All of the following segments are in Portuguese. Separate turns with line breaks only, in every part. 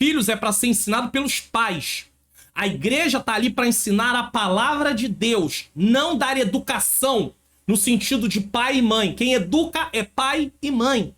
Filhos é para ser ensinado pelos pais. A igreja está ali para ensinar a palavra de Deus, não dar educação no sentido de pai e mãe. Quem educa é pai e mãe.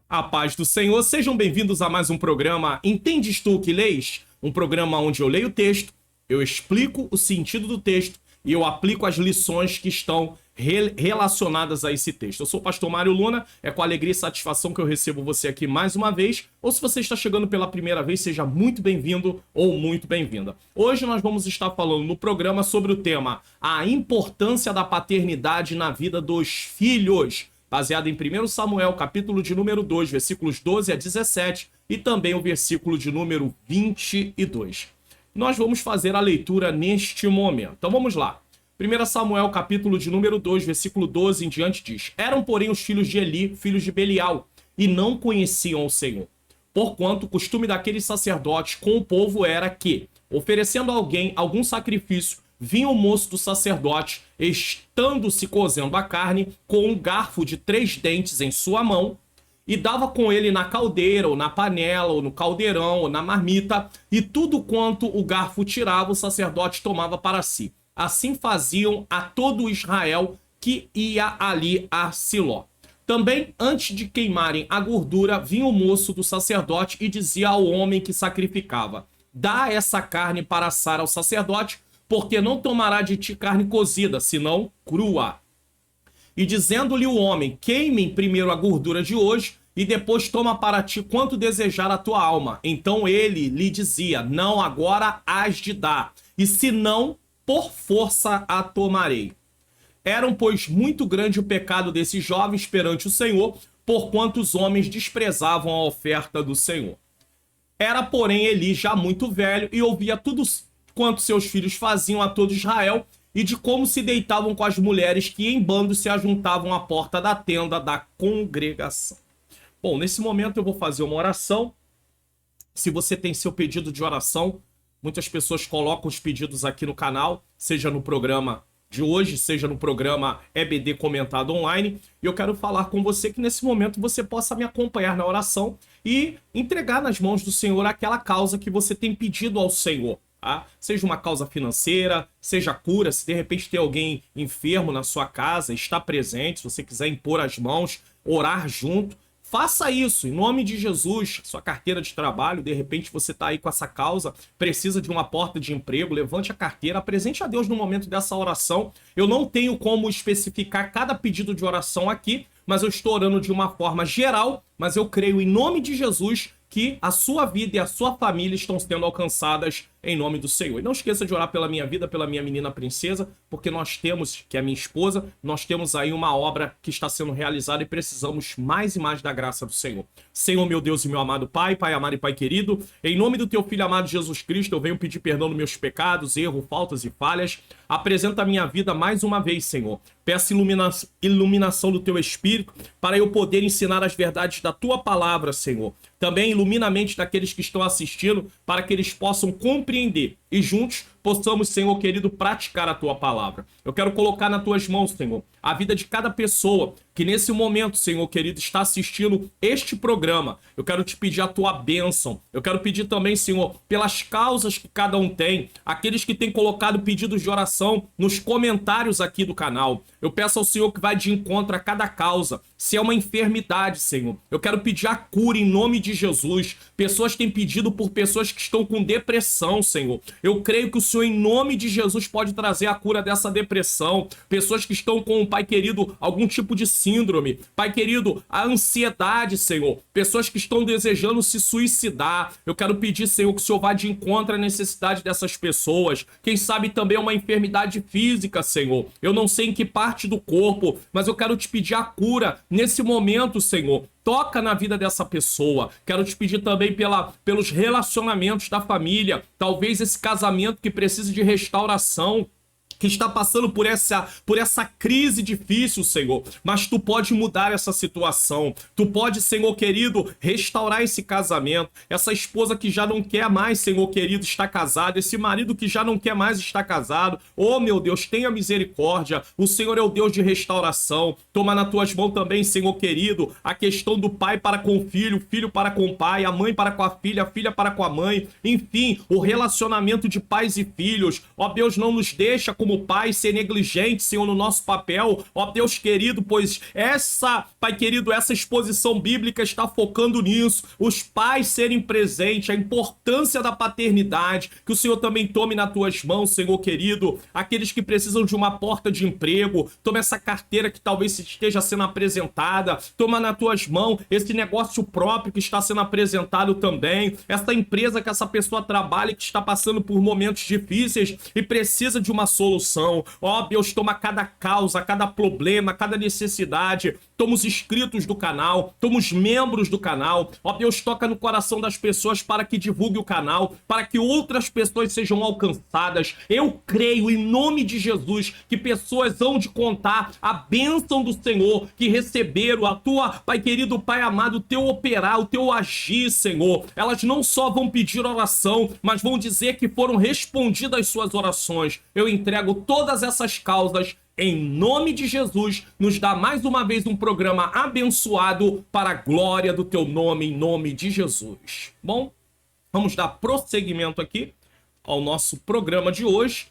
A paz do Senhor, sejam bem-vindos a mais um programa Entendes Tu que Lês? Um programa onde eu leio o texto, eu explico o sentido do texto e eu aplico as lições que estão relacionadas a esse texto. Eu sou o pastor Mário Luna, é com alegria e satisfação que eu recebo você aqui mais uma vez, ou se você está chegando pela primeira vez, seja muito bem-vindo ou muito bem-vinda. Hoje nós vamos estar falando no programa sobre o tema a importância da paternidade na vida dos filhos, baseado em 1 Samuel, capítulo de número 2, versículos 12 a 17, e também o versículo de número 22. Nós vamos fazer a leitura neste momento. Então vamos lá. 1 Samuel, capítulo de número 2, versículo 12 em diante diz: Eram, porém, os filhos de Eli, filhos de Belial, e não conheciam o Senhor. Porquanto o costume daqueles sacerdotes com o povo era que, oferecendo a alguém algum sacrifício, vinha o moço do sacerdote, estando-se cozendo a carne, com um garfo de 3 dentes em sua mão, e dava com ele na caldeira, ou na panela, ou no caldeirão, ou na marmita, e tudo quanto o garfo tirava, o sacerdote tomava para si. Assim faziam a todo Israel que ia ali a Siló. Também, antes de queimarem a gordura, vinha o moço do sacerdote e dizia ao homem que sacrificava: Dá essa carne para assar ao sacerdote, porque não tomará de ti carne cozida, senão crua. E dizendo-lhe o homem: Queimem primeiro a gordura de hoje, e depois toma para ti quanto desejar a tua alma. Então ele lhe dizia: Não, agora hás de dar, e se não, por força a tomarei. Era, pois, muito grande o pecado desses jovens perante o Senhor, porquanto os homens desprezavam a oferta do Senhor. Era, porém, Eli já muito velho, e ouvia tudo quanto seus filhos faziam a todo Israel, e de como se deitavam com as mulheres que em bando se ajuntavam à porta da tenda da congregação. Bom, nesse momento eu vou fazer uma oração. Se você tem seu pedido de oração, muitas pessoas colocam os pedidos aqui no canal, seja no programa de hoje, seja no programa EBD Comentado Online, e eu quero falar com você que nesse momento você possa me acompanhar na oração e entregar nas mãos do Senhor aquela causa que você tem pedido ao Senhor. Tá? Seja uma causa financeira, seja cura, se de repente tem alguém enfermo na sua casa, está presente, se você quiser impor as mãos, orar junto, faça isso, em nome de Jesus. Sua carteira de trabalho, de repente você está aí com essa causa, precisa de uma porta de emprego, levante a carteira, apresente a Deus no momento dessa oração. Eu não tenho como especificar cada pedido de oração aqui, mas eu estou orando de uma forma geral, mas eu creio em nome de Jesus que a sua vida e a sua família estão sendo alcançadas em nome do Senhor. E não esqueça de orar pela minha vida, pela minha menina princesa, porque nós temos, que é minha esposa, nós temos aí uma obra que está sendo realizada e precisamos mais e mais da graça do Senhor. Senhor, meu Deus e meu amado Pai, Pai amado e Pai querido, em nome do teu Filho amado Jesus Cristo, eu venho pedir perdão dos meus pecados, erros, faltas e falhas. Apresenta a minha vida mais uma vez, Senhor. Peço iluminação do teu Espírito para eu poder ensinar as verdades da tua palavra, Senhor. Também ilumina a mente daqueles que estão assistindo para que eles possam compreender e juntos possamos, Senhor querido, praticar a tua palavra. Eu quero colocar nas tuas mãos, Senhor, a vida de cada pessoa que nesse momento, Senhor querido, está assistindo este programa. Eu quero te pedir a tua bênção. Eu quero pedir também, Senhor, pelas causas que cada um tem, aqueles que têm colocado pedidos de oração nos comentários aqui do canal. Eu peço ao Senhor que vai de encontro a cada causa. Se é uma enfermidade, Senhor, eu quero pedir a cura em nome de Jesus. Pessoas têm pedido por pessoas que estão com depressão, Senhor. Eu creio que o Senhor, em nome de Jesus, pode trazer a cura dessa depressão. Pessoas que estão com, Pai querido, algum tipo de síndrome. Pai querido, a ansiedade, Senhor. Pessoas que estão desejando se suicidar. Eu quero pedir, Senhor, que o Senhor vá de encontro à necessidade dessas pessoas. Quem sabe também uma enfermidade física, Senhor. Eu não sei em que parte do corpo, mas eu quero te pedir a cura nesse momento, Senhor. Toca na vida dessa pessoa. Quero te pedir também pelos relacionamentos da família. Talvez esse casamento que precise de restauração. que está passando por essa crise difícil, Senhor, mas tu pode mudar essa situação, tu pode, Senhor querido, restaurar esse casamento, essa esposa que já não quer mais, Senhor querido, estar casada, esse marido que já não quer mais estar casado, oh meu Deus, tenha misericórdia, o Senhor é o Deus de restauração, toma nas tuas mãos também, Senhor querido, a questão do pai para com o filho para com o pai, a mãe para com a filha para com a mãe, enfim, o relacionamento de pais e filhos, ó Deus, não nos deixa como pai ser negligente, Senhor, no nosso papel, ó Deus querido, pois Pai querido, essa exposição bíblica está focando nisso, os pais serem presentes, a importância da paternidade, que o Senhor também tome nas tuas mãos, Senhor querido, aqueles que precisam de uma porta de emprego, toma essa carteira que talvez esteja sendo apresentada, toma nas tuas mãos esse negócio próprio que está sendo apresentado também, essa empresa que essa pessoa trabalha e que está passando por momentos difíceis e precisa de uma solução. Ó Deus, toma cada causa, cada problema, cada necessidade, toma os inscritos do canal, toma os membros do canal, ó Deus, toca no coração das pessoas para que divulgue o canal, para que outras pessoas sejam alcançadas. Eu creio em nome de Jesus que pessoas hão de contar a bênção do Senhor, que receberam a tua, Pai querido, Pai amado, o teu operar, o teu agir, Senhor. Elas não só vão pedir oração, mas vão dizer que foram respondidas suas orações. Eu entrego todas essas causas em nome de Jesus. Nos dá mais uma vez um programa abençoado para a glória do teu nome, em nome de Jesus. Bom, vamos dar prosseguimento aqui ao nosso programa de hoje.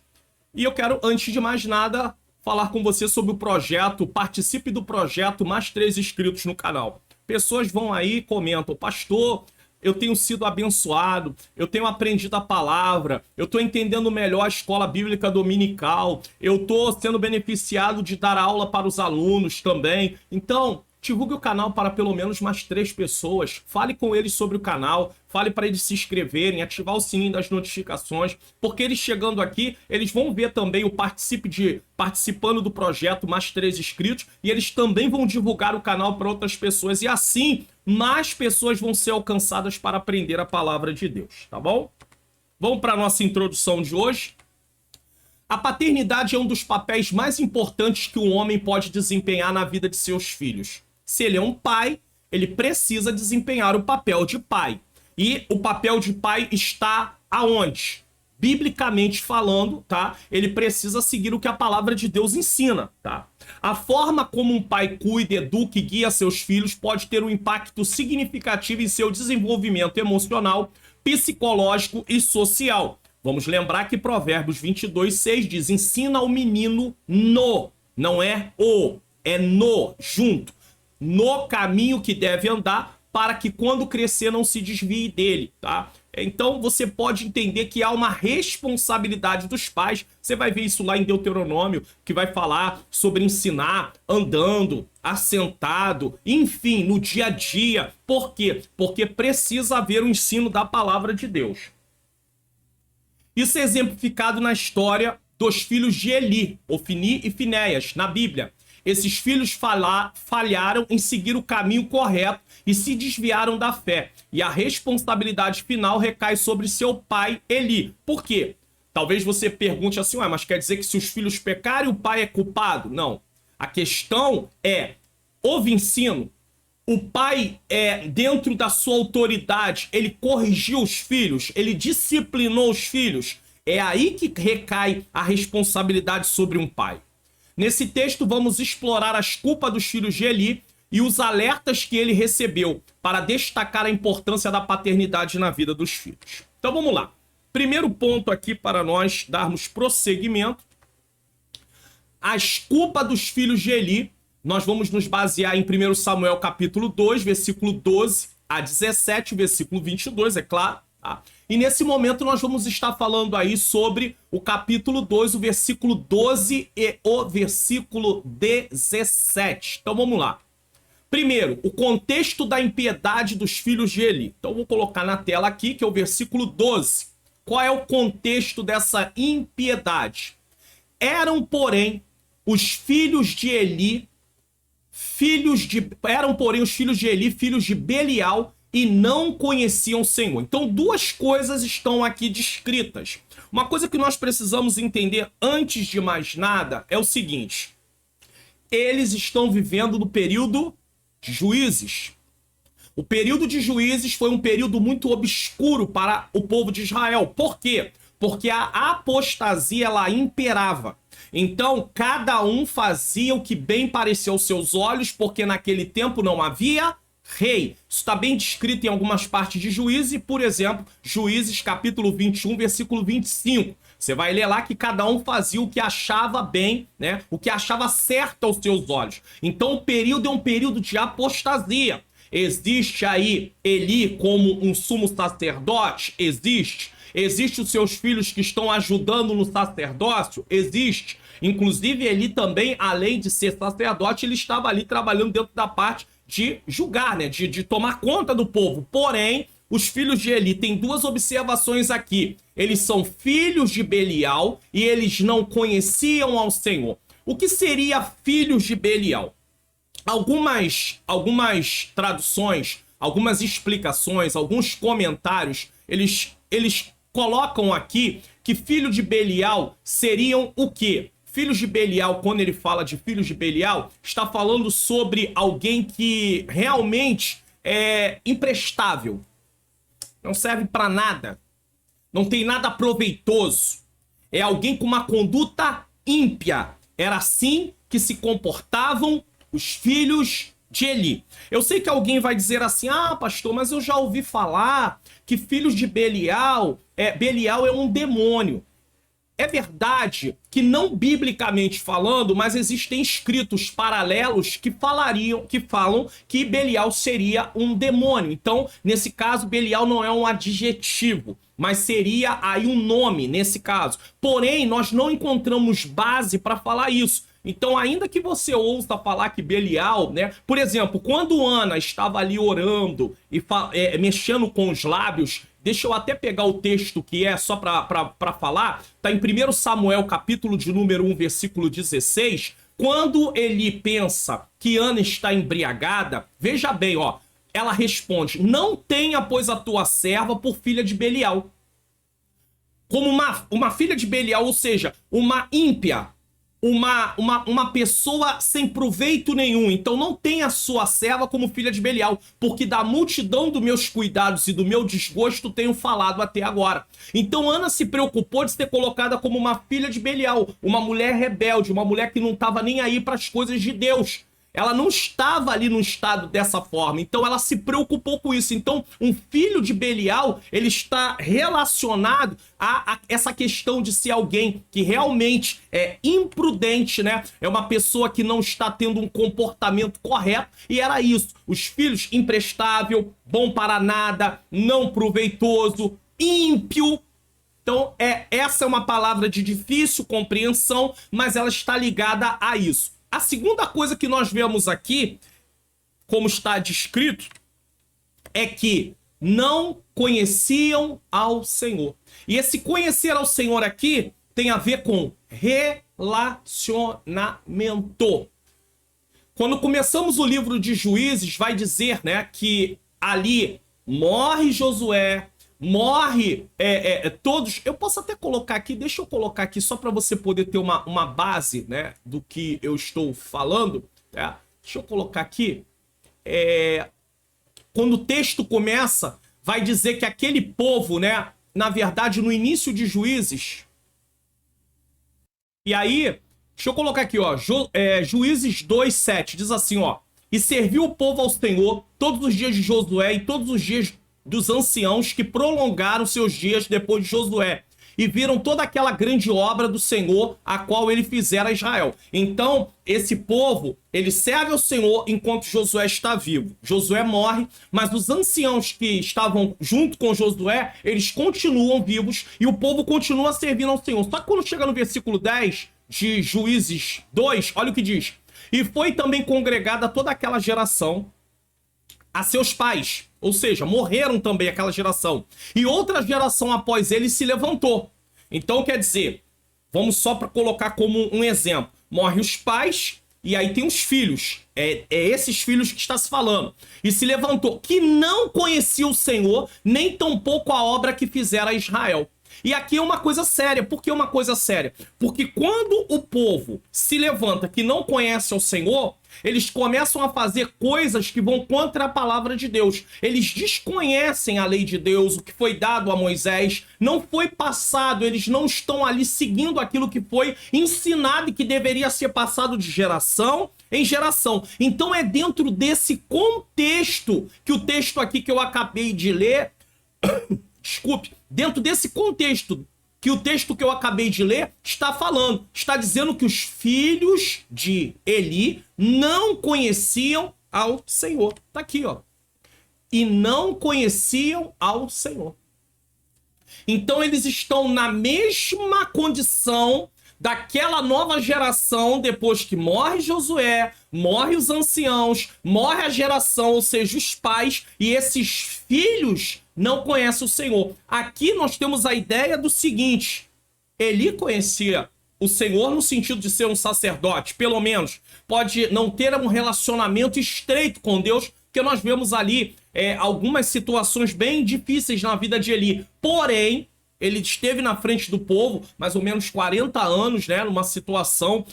E eu quero, antes de mais nada, falar com você sobre o projeto. Participe do projeto Mais 3 inscritos no canal. Pessoas vão aí e comentam: pastor, eu tenho sido abençoado, eu tenho aprendido a palavra, eu estou entendendo melhor a escola bíblica dominical, eu estou sendo beneficiado de dar aula para os alunos também. Então, divulgue o canal para pelo menos mais 3 pessoas, fale com eles sobre o canal, fale para eles se inscreverem, ativar o sininho das notificações, porque eles chegando aqui, eles vão ver também o participando do projeto Mais 3 inscritos, e eles também vão divulgar o canal para outras pessoas, e assim mais pessoas vão ser alcançadas para aprender a palavra de Deus, tá bom? Vamos para a nossa introdução de hoje. A paternidade é um dos papéis mais importantes que um homem pode desempenhar na vida de seus filhos. Se ele é um pai, ele precisa desempenhar o papel de pai. E o papel de pai está aonde? Biblicamente falando, tá? Ele precisa seguir o que a palavra de Deus ensina, tá? A forma como um pai cuida, educa e guia seus filhos pode ter um impacto significativo em seu desenvolvimento emocional, psicológico e social. Vamos lembrar que Provérbios 22:6 diz: ensina ao menino não é o, é junto, no caminho que deve andar, para que quando crescer não se desvie dele, tá? Então você pode entender que há uma responsabilidade dos pais. Você vai ver isso lá em Deuteronômio, que vai falar sobre ensinar andando, assentado, enfim, no dia a dia. Por quê? Porque precisa haver o ensino da palavra de Deus. Isso é exemplificado na história dos filhos de Eli, Ofni e Finéias, na Bíblia. Esses filhos falharam em seguir o caminho correto e se desviaram da fé. E a responsabilidade final recai sobre seu pai, Eli. Por quê? Talvez você pergunte assim: mas quer dizer que se os filhos pecarem, o pai é culpado? Não. A questão é, houve ensino? O pai, dentro da sua autoridade, ele corrigiu os filhos, ele disciplinou os filhos. É aí que recai a responsabilidade sobre um pai. Nesse texto, vamos explorar as culpas dos filhos de Eli e os alertas que ele recebeu para destacar a importância da paternidade na vida dos filhos. Então vamos lá. Primeiro ponto aqui para nós darmos prosseguimento. As culpas dos filhos de Eli. Nós vamos nos basear em 1 Samuel capítulo 2, versículo 12 a 17, versículo 22, é claro. Tá? E nesse momento nós vamos estar falando aí sobre o capítulo 2, o versículo 12 e o versículo 17. Então vamos lá. Primeiro, o contexto da impiedade dos filhos de Eli. Então vou colocar na tela aqui, que é o versículo 12. Qual é o contexto dessa impiedade? Eram, porém, os filhos de Eli... Eram, porém, os filhos de Eli, filhos de Belial, e não conheciam o Senhor. Então, duas coisas estão aqui descritas. Uma coisa que nós precisamos entender antes de mais nada é o seguinte: eles estão vivendo no período de Juízes. O período de Juízes foi um período muito obscuro para o povo de Israel. Por quê? Porque a apostasia, ela imperava. Então, cada um fazia o que bem pareceu aos seus olhos, porque naquele tempo não havia rei. Isso está bem descrito em algumas partes de Juízes, por exemplo, Juízes capítulo 21, versículo 25. Você vai ler lá que cada um fazia o que achava bem, né? O que achava certo aos seus olhos. Então, o período é um período de apostasia. Existe aí Eli como um sumo sacerdote? Existe. Existe os seus filhos que estão ajudando no sacerdócio? Existe. Inclusive, Eli também, além de ser sacerdote, ele estava ali trabalhando dentro da parte de julgar, né? De tomar conta do povo. Porém, os filhos de Eli têm duas observações aqui. Eles são filhos de Belial e eles não conheciam ao Senhor. O que seria filhos de Belial? Algumas traduções, algumas explicações, alguns comentários, eles colocam aqui que filho de Belial seriam o quê? Filhos de Belial, quando ele fala de filhos de Belial, está falando sobre alguém que realmente é imprestável, não serve para nada, não tem nada proveitoso, é alguém com uma conduta ímpia. Era assim que se comportavam os filhos de Eli. Eu sei que alguém vai dizer assim: ah, pastor, mas eu já ouvi falar que filhos de Belial é um demônio. É verdade que não biblicamente falando, mas existem escritos paralelos que falam que Belial seria um demônio. Então, nesse caso, Belial não é um adjetivo, mas seria aí um nome nesse caso. Porém, nós não encontramos base para falar isso. Então, ainda que você ouça falar que Belial, né? Por exemplo, quando Ana estava ali orando e mexendo com os lábios, deixa eu até pegar o texto que é só para falar, tá em 1 Samuel, capítulo de número 1, versículo 16, quando ele pensa que Ana está embriagada, veja bem, ó, ela responde: não tenha, pois, a tua serva por filha de Belial. Como uma filha de Belial, ou seja, uma ímpia, uma pessoa sem proveito nenhum. Então não tenha a sua serva como filha de Belial, porque da multidão dos meus cuidados e do meu desgosto tenho falado até agora. Então Ana se preocupou de ser colocada como uma filha de Belial, uma mulher rebelde, uma mulher que não estava nem aí para as coisas de Deus. Ela não estava ali no estado dessa forma, então ela se preocupou com isso. Então, um filho de Belial, ele está relacionado a essa questão de ser alguém que realmente é imprudente, né? É uma pessoa que não está tendo um comportamento correto, e era isso. Os filhos, imprestável, bom para nada, não proveitoso, ímpio. Então, essa é uma palavra de difícil compreensão, mas ela está ligada a isso. A segunda coisa que nós vemos aqui, como está descrito, é que não conheciam ao Senhor. E esse conhecer ao Senhor aqui tem a ver com relacionamento. Quando começamos o livro de Juízes, vai dizer, né, que ali morre Josué, morre todos. Eu posso até colocar aqui, deixa eu colocar aqui só para você poder ter uma base, né, do que eu estou falando. Tá? Deixa eu colocar aqui. Quando o texto começa, vai dizer que aquele povo, né, na verdade, no início de Juízes. E aí, deixa eu colocar aqui, ó, Juízes 2:7, diz assim, ó: e serviu o povo ao Senhor todos os dias de Josué e todos os dias dos anciãos que prolongaram seus dias depois de Josué, e viram toda aquela grande obra do Senhor, a qual ele fizera a Israel. Então, esse povo, ele serve ao Senhor enquanto Josué está vivo. Josué morre, mas os anciãos que estavam junto com Josué, eles continuam vivos, e o povo continua servindo ao Senhor. Só que quando chega no versículo 10 de Juízes 2, olha o que diz: e foi também congregada toda aquela geração a seus pais, ou seja, morreram também aquela geração, e outra geração após ele se levantou. Então, quer dizer, vamos só para colocar como um exemplo: morre os pais, e aí tem os filhos. É esses filhos que está se falando. E se levantou, que não conhecia o Senhor, nem tampouco a obra que fizera a Israel. E aqui é uma coisa séria. Por que uma coisa séria? Porque quando o povo se levanta que não conhece o Senhor, eles começam a fazer coisas que vão contra a palavra de Deus. Eles desconhecem a lei de Deus, o que foi dado a Moisés, não foi passado, eles não estão ali seguindo aquilo que foi ensinado e que deveria ser passado de geração em geração. Então é dentro desse contexto que o texto aqui que eu acabei de ler, desculpe, dentro desse contexto que o texto que eu acabei de ler está falando. Está dizendo que os filhos de Eli não conheciam ao Senhor. Tá aqui, ó. E não conheciam ao Senhor. Então eles estão na mesma condição daquela nova geração depois que morre Josué, morre os anciãos, morre a geração, ou seja, os pais, e esses filhos não conhecem o Senhor. Aqui nós temos a ideia do seguinte: Eli conhecia o Senhor no sentido de ser um sacerdote, pelo menos pode não ter um relacionamento estreito com Deus, porque nós vemos ali algumas situações bem difíceis na vida de Eli. Porém, ele esteve na frente do povo mais ou menos 40 anos, né, numa situação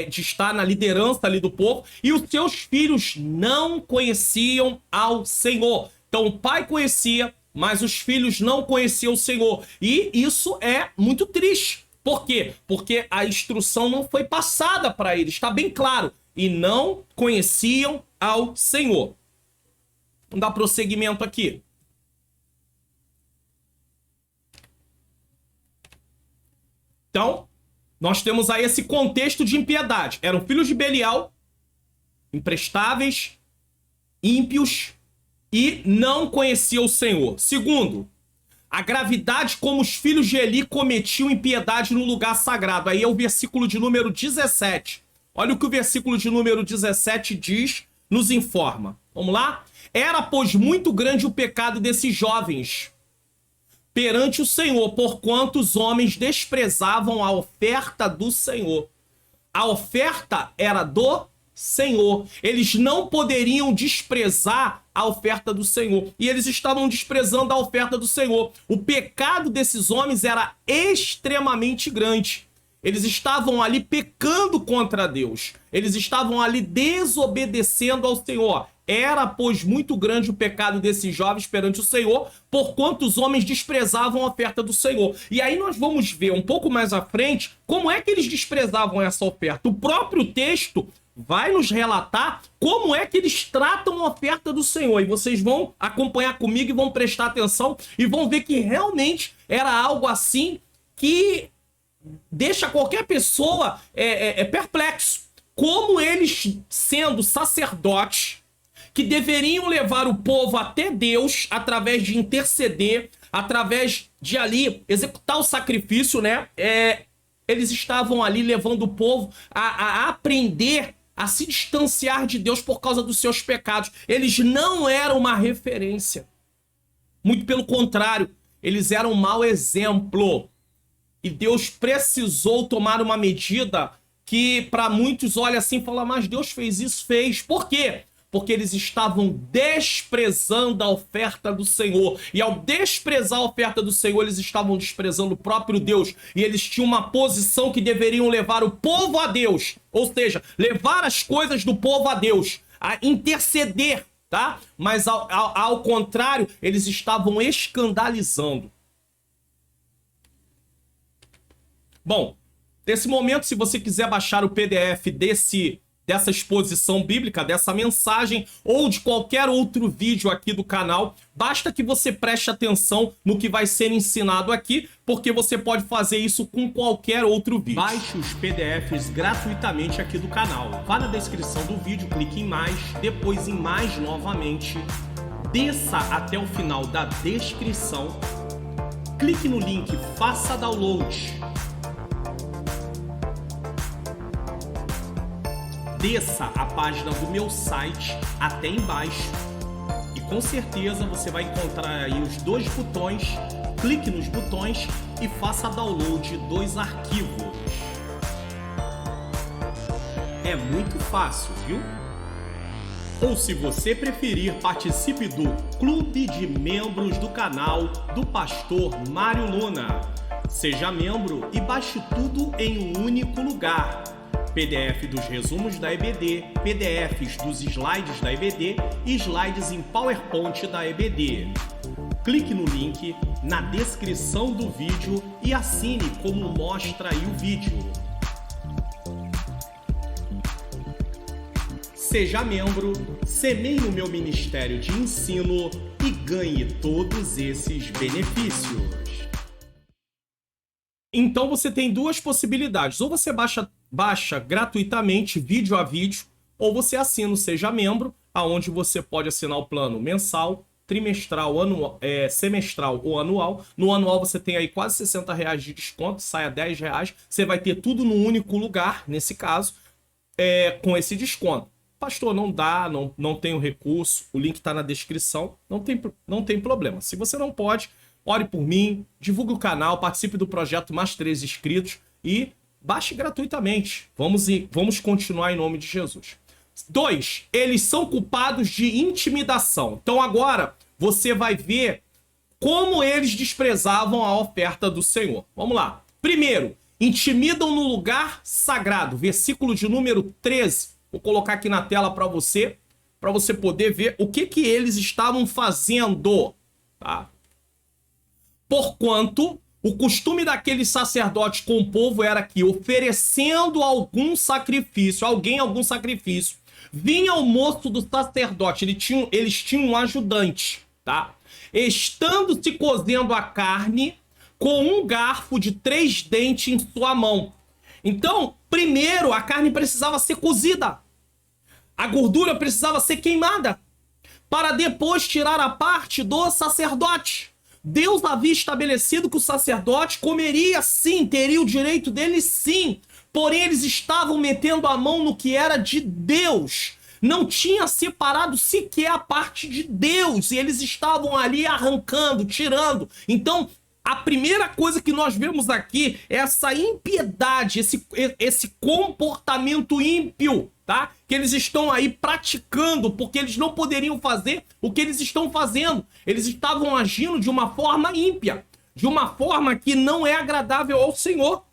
de estar na liderança ali do povo, e os seus filhos não conheciam ao Senhor. Então o pai conhecia, mas os filhos não conheciam o Senhor. E isso é muito triste. Por quê? Porque a instrução não foi passada para eles, está bem claro. E não conheciam ao Senhor. Vamos dar prosseguimento aqui. Então, nós temos aí esse contexto de impiedade. Eram filhos de Belial, imprestáveis, ímpios e não conheciam o Senhor. Segundo, a gravidade como os filhos de Eli cometiam impiedade no lugar sagrado. Aí é o versículo de número 17. Olha o que o versículo de número 17 diz, nos informa. Vamos lá? Era, pois, muito grande o pecado desses jovens perante o Senhor, porquanto os homens desprezavam a oferta do Senhor. A oferta era do Senhor. Eles não poderiam desprezar a oferta do Senhor. E eles estavam desprezando a oferta do Senhor. O pecado desses homens era extremamente grande. Eles estavam ali pecando contra Deus. Eles estavam ali desobedecendo ao Senhor. Era, pois, muito grande o pecado desses jovens perante o Senhor, porquanto os homens desprezavam a oferta do Senhor. E aí nós vamos ver um pouco mais à frente como é que eles desprezavam essa oferta. O próprio texto vai nos relatar como é que eles tratam a oferta do Senhor. E vocês vão acompanhar comigo e vão prestar atenção e vão ver que realmente era algo assim que deixa qualquer pessoa perplexo. Como eles, sendo sacerdotes, que deveriam levar o povo até Deus através de interceder, através de ali executar o sacrifício, né? Eles estavam ali levando o povo a aprender a se distanciar de Deus por causa dos seus pecados. Eles não eram uma referência. Muito pelo contrário, eles eram um mau exemplo. E Deus precisou tomar uma medida que para muitos olha assim e fala, mas Deus fez isso, fez. Por quê? Porque eles estavam desprezando a oferta do Senhor. E ao desprezar a oferta do Senhor, eles estavam desprezando o próprio Deus. E eles tinham uma posição que deveriam levar o povo a Deus. Ou seja, levar as coisas do povo a Deus. A interceder, tá? Mas ao contrário, eles estavam escandalizando. Bom, nesse momento, se você quiser baixar o PDF dessa exposição bíblica, dessa mensagem ou de qualquer outro vídeo aqui do canal, basta que você preste atenção no que vai ser ensinado aqui, porque você pode fazer isso com qualquer outro vídeo. Baixe os PDFs gratuitamente aqui do canal. Vá na descrição do vídeo, clique em mais, depois em mais novamente, desça até o final da descrição, clique no link Faça Download. Desça a página do meu site até embaixo e com certeza você vai encontrar aí os dois botões. Clique nos botões e faça download dos arquivos. É muito fácil, viu? Ou se você preferir, participe do Clube de Membros do canal do Pastor Mário Luna. Seja membro e baixe tudo em um único lugar. PDF dos resumos da EBD, PDFs dos slides da EBD e slides em PowerPoint da EBD. Clique no link na descrição do vídeo e assine como mostra aí o vídeo. Seja membro, semeie no meu ministério de ensino e ganhe todos esses benefícios. Então você tem duas possibilidades. Ou você baixa gratuitamente, vídeo a vídeo, ou você assina o Seja Membro, aonde você pode assinar o plano mensal, trimestral, semestral ou anual. No anual você tem aí quase R$60 de desconto, sai a R$10. Você vai ter tudo num único lugar, nesse caso, com esse desconto. Pastor, não dá, não tenho recurso, o link está na descrição, não tem problema. Se você não pode, ore por mim, divulgue o canal, participe do projeto Mais 3 Inscritos e baixe gratuitamente. Vamos continuar em nome de Jesus. 2. Eles são culpados de intimidação. Então agora você vai ver como eles desprezavam a oferta do Senhor. Vamos lá. Primeiro, intimidam no lugar sagrado. Versículo de número 13. Vou colocar aqui na tela para você poder ver o que eles estavam fazendo, tá? Porquanto o costume daqueles sacerdotes com o povo era que, oferecendo algum sacrifício, vinha o moço do sacerdote, eles tinham um ajudante, tá? Estando-se cozendo a carne com um garfo de 3 dentes em sua mão. Então, primeiro a carne precisava ser cozida. A gordura precisava ser queimada para depois tirar a parte do sacerdote. Deus havia estabelecido que o sacerdote comeria sim, teria o direito dele sim. Porém, eles estavam metendo a mão no que era de Deus. Não tinha separado sequer a parte de Deus. E eles estavam ali arrancando, tirando. Então, a primeira coisa que nós vemos aqui é essa impiedade, esse comportamento ímpio, tá? Que eles estão aí praticando, porque eles não poderiam fazer o que eles estão fazendo. Eles estavam agindo de uma forma ímpia, de uma forma que não é agradável ao Senhor.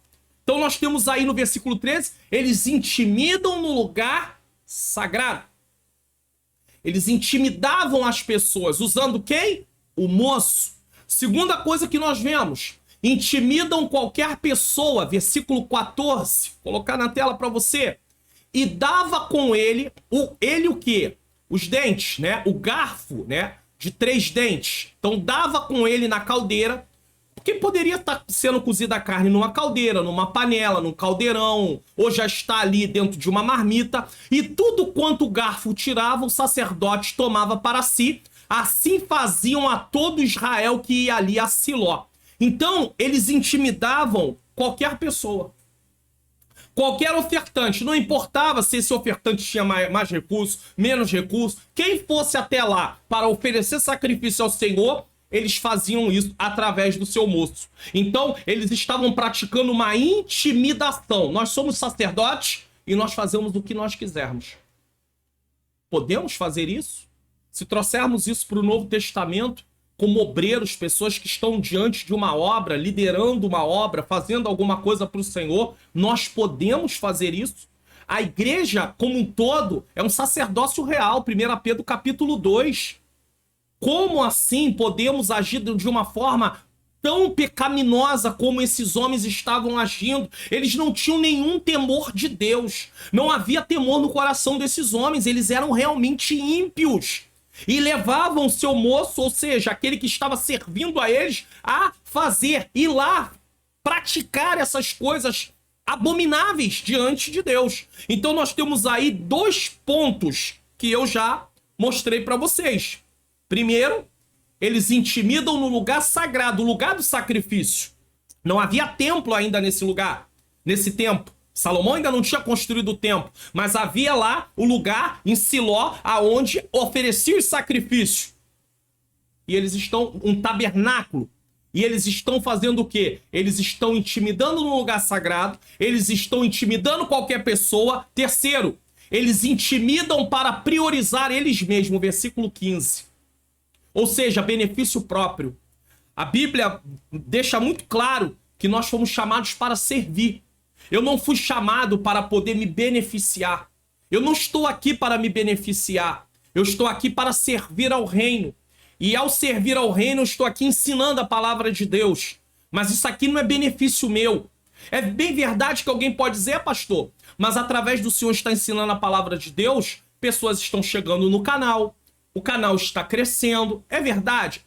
Então nós temos aí no versículo 13, eles intimidam no lugar sagrado. Eles intimidavam as pessoas, usando quem? O moço. Segunda coisa que nós vemos, intimidam qualquer pessoa, versículo 14, vou colocar na tela para você, e dava com ele o quê? Os dentes, né? O garfo, né? De 3 dentes. Então dava com ele na caldeira, porque poderia estar sendo cozida a carne numa caldeira, numa panela, num caldeirão, ou já está ali dentro de uma marmita, e tudo quanto o garfo tirava, o sacerdote tomava para si. Assim faziam a todo Israel que ia ali a Siló. Então, eles intimidavam qualquer pessoa. Qualquer ofertante. Não importava se esse ofertante tinha mais recursos, menos recursos. Quem fosse até lá para oferecer sacrifício ao Senhor, eles faziam isso através do seu moço. Então, eles estavam praticando uma intimidação. Nós somos sacerdotes e nós fazemos o que nós quisermos. Podemos fazer isso? Se trouxermos isso para o Novo Testamento, como obreiros, pessoas que estão diante de uma obra, liderando uma obra, fazendo alguma coisa para o Senhor, nós podemos fazer isso? A igreja, como um todo, é um sacerdócio real, 1 Pedro capítulo 2. Como assim podemos agir de uma forma tão pecaminosa como esses homens estavam agindo? Eles não tinham nenhum temor de Deus. Não havia temor no coração desses homens. Eles eram realmente ímpios. E levavam seu moço, ou seja, aquele que estava servindo a eles, a fazer, ir lá, praticar essas coisas abomináveis diante de Deus. Então nós temos aí 2 pontos que eu já mostrei para vocês. Primeiro, eles intimidam no lugar sagrado, o lugar do sacrifício. Não havia templo ainda nesse lugar, nesse tempo. Salomão ainda não tinha construído o templo, mas havia lá o lugar em Siló, aonde oferecia os sacrifícios. E eles estão um tabernáculo. E eles estão fazendo o quê? Eles estão intimidando no lugar sagrado, eles estão intimidando qualquer pessoa. Terceiro, eles intimidam para priorizar eles mesmos, versículo 15. Ou seja, benefício próprio. A Bíblia deixa muito claro que nós fomos chamados para servir. Eu não fui chamado para poder me beneficiar. Eu não estou aqui para me beneficiar. Eu estou aqui para servir ao reino. E ao servir ao reino, eu estou aqui ensinando a palavra de Deus. Mas isso aqui não é benefício meu. É bem verdade que alguém pode dizer, pastor, mas através do Senhor está ensinando a palavra de Deus, pessoas estão chegando no canal, o canal está crescendo. É verdade,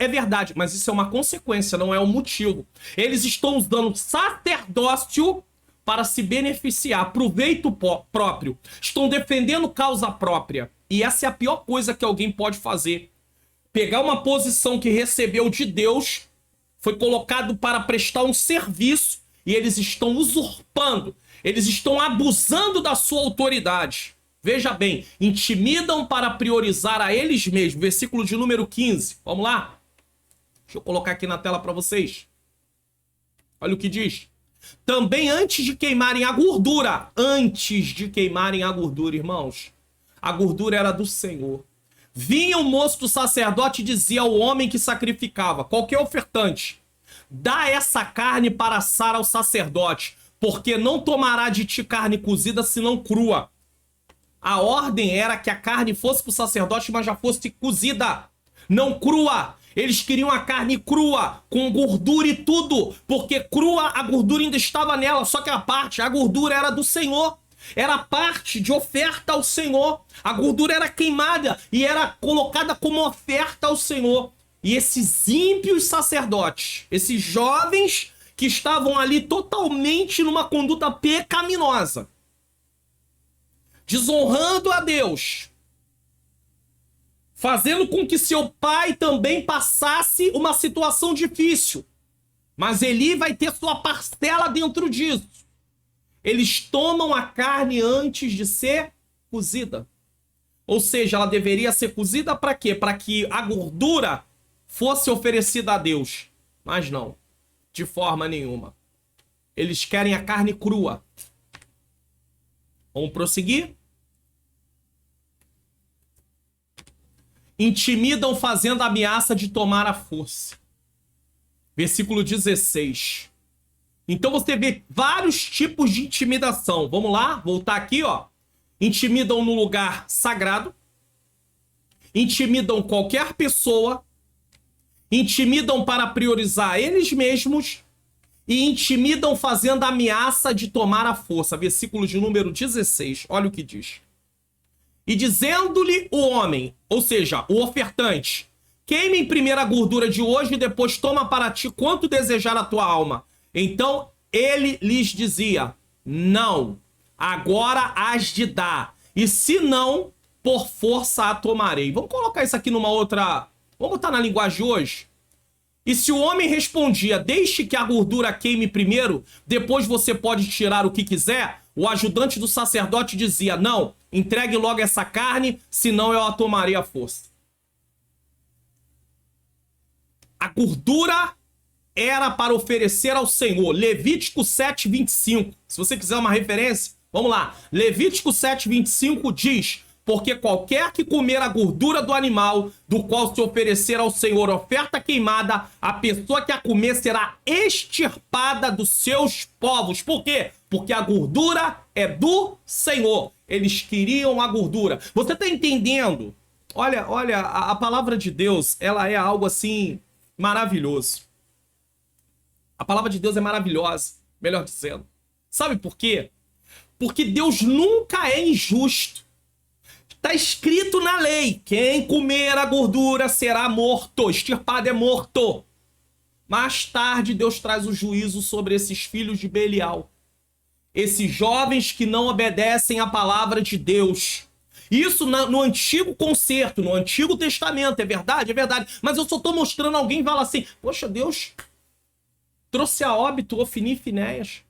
mas isso é uma consequência, não é um motivo. Eles estão usando sacerdócio para se beneficiar, proveito próprio. Estão defendendo causa própria. E essa é a pior coisa que alguém pode fazer. Pegar uma posição que recebeu de Deus, foi colocado para prestar um serviço, e eles estão usurpando, eles estão abusando da sua autoridade. Veja bem, intimidam para priorizar a eles mesmos. Versículo de número 15. Vamos lá? Deixa eu colocar aqui na tela para vocês. Olha o que diz. Também antes de queimarem a gordura. Antes de queimarem a gordura, irmãos. A gordura era do Senhor. Vinha o moço do sacerdote e dizia ao homem que sacrificava, qualquer ofertante, dá essa carne para assar ao sacerdote, porque não tomará de ti carne cozida, senão crua. A ordem era que a carne fosse para o sacerdote, mas já fosse cozida, não crua. Eles queriam a carne crua, com gordura e tudo, porque crua a gordura ainda estava nela, só que a gordura era do Senhor. Era parte de oferta ao Senhor. A gordura era queimada e era colocada como oferta ao Senhor. E esses ímpios sacerdotes, esses jovens que estavam ali totalmente numa conduta pecaminosa, desonrando a Deus, fazendo com que seu pai também passasse uma situação difícil. Mas Eli vai ter sua parcela dentro disso. Eles tomam a carne antes de ser cozida. Ou seja, ela deveria ser cozida para quê? Para que a gordura fosse oferecida a Deus. Mas não, de forma nenhuma. Eles querem a carne crua. Vamos prosseguir? Intimidam fazendo ameaça de tomar a força. Versículo 16. Então você vê vários tipos de intimidação. Vamos lá, voltar aqui, ó. Intimidam no lugar sagrado. Intimidam qualquer pessoa. Intimidam para priorizar eles mesmos. E intimidam fazendo ameaça de tomar a força. Versículo de número 16. Olha o que diz. E dizendo-lhe o homem, ou seja, o ofertante, queime em primeiro a gordura de hoje e depois toma para ti quanto desejar a tua alma. Então ele lhes dizia, não, agora hás de dar, e se não, por força a tomarei. Vamos colocar isso aqui numa outra... Vamos botar na linguagem de hoje? E se o homem respondia, deixe que a gordura queime primeiro, depois você pode tirar o que quiser, o ajudante do sacerdote dizia, não, entregue logo essa carne, senão eu a tomarei à força. A gordura era para oferecer ao Senhor. Levítico 7, 25. Se você quiser uma referência, vamos lá. Levítico 7, 25 diz, porque qualquer que comer a gordura do animal, do qual se oferecer ao Senhor oferta queimada, a pessoa que a comer será extirpada dos seus povos. Por quê? Porque a gordura é do Senhor. Eles queriam a gordura. Você está entendendo? Olha, a palavra de Deus, ela é algo assim maravilhoso. A palavra de Deus é maravilhosa, melhor dizendo. Sabe por quê? Porque Deus nunca é injusto. Está escrito na lei, quem comer a gordura será morto, extirpado é morto. Mais tarde Deus traz o juízo sobre esses filhos de Belial. Esses jovens que não obedecem à palavra de Deus. Isso no Antigo Concerto, no Antigo Testamento, é verdade, é verdade. Mas eu só estou mostrando alguém e fala assim, poxa, Deus trouxe a óbito Ofni e Finéias.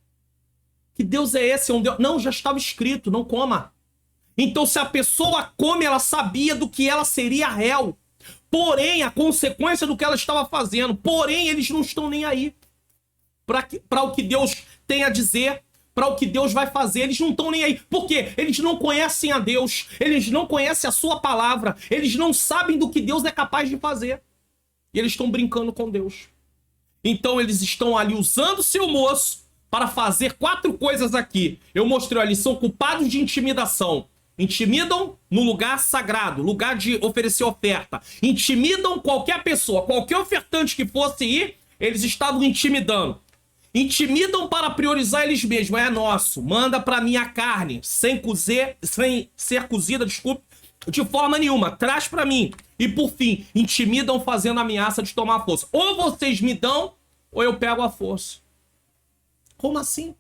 Que Deus é esse? É um Deus... Não, já estava escrito, não coma. Então se a pessoa come, ela sabia do que ela seria réu. Porém, a consequência do que ela estava fazendo, porém, eles não estão nem aí para o que Deus tem a dizer, para o que Deus vai fazer. Eles não estão nem aí. Por quê? Eles não conhecem a Deus, eles não conhecem a sua palavra, eles não sabem do que Deus é capaz de fazer. E eles estão brincando com Deus. Então eles estão ali usando o seu moço para fazer 4 coisas aqui. Eu mostrei ali, são culpados de intimidação. Intimidam no lugar sagrado, lugar de oferecer oferta. Intimidam qualquer pessoa, qualquer ofertante que fosse ir, eles estavam intimidando. Intimidam para priorizar eles mesmos. É nosso, manda para minha carne, sem ser cozida, desculpe, de forma nenhuma, traz para mim. E por fim, intimidam fazendo ameaça de tomar a força. Ou vocês me dão, ou eu pego a força. Como assim?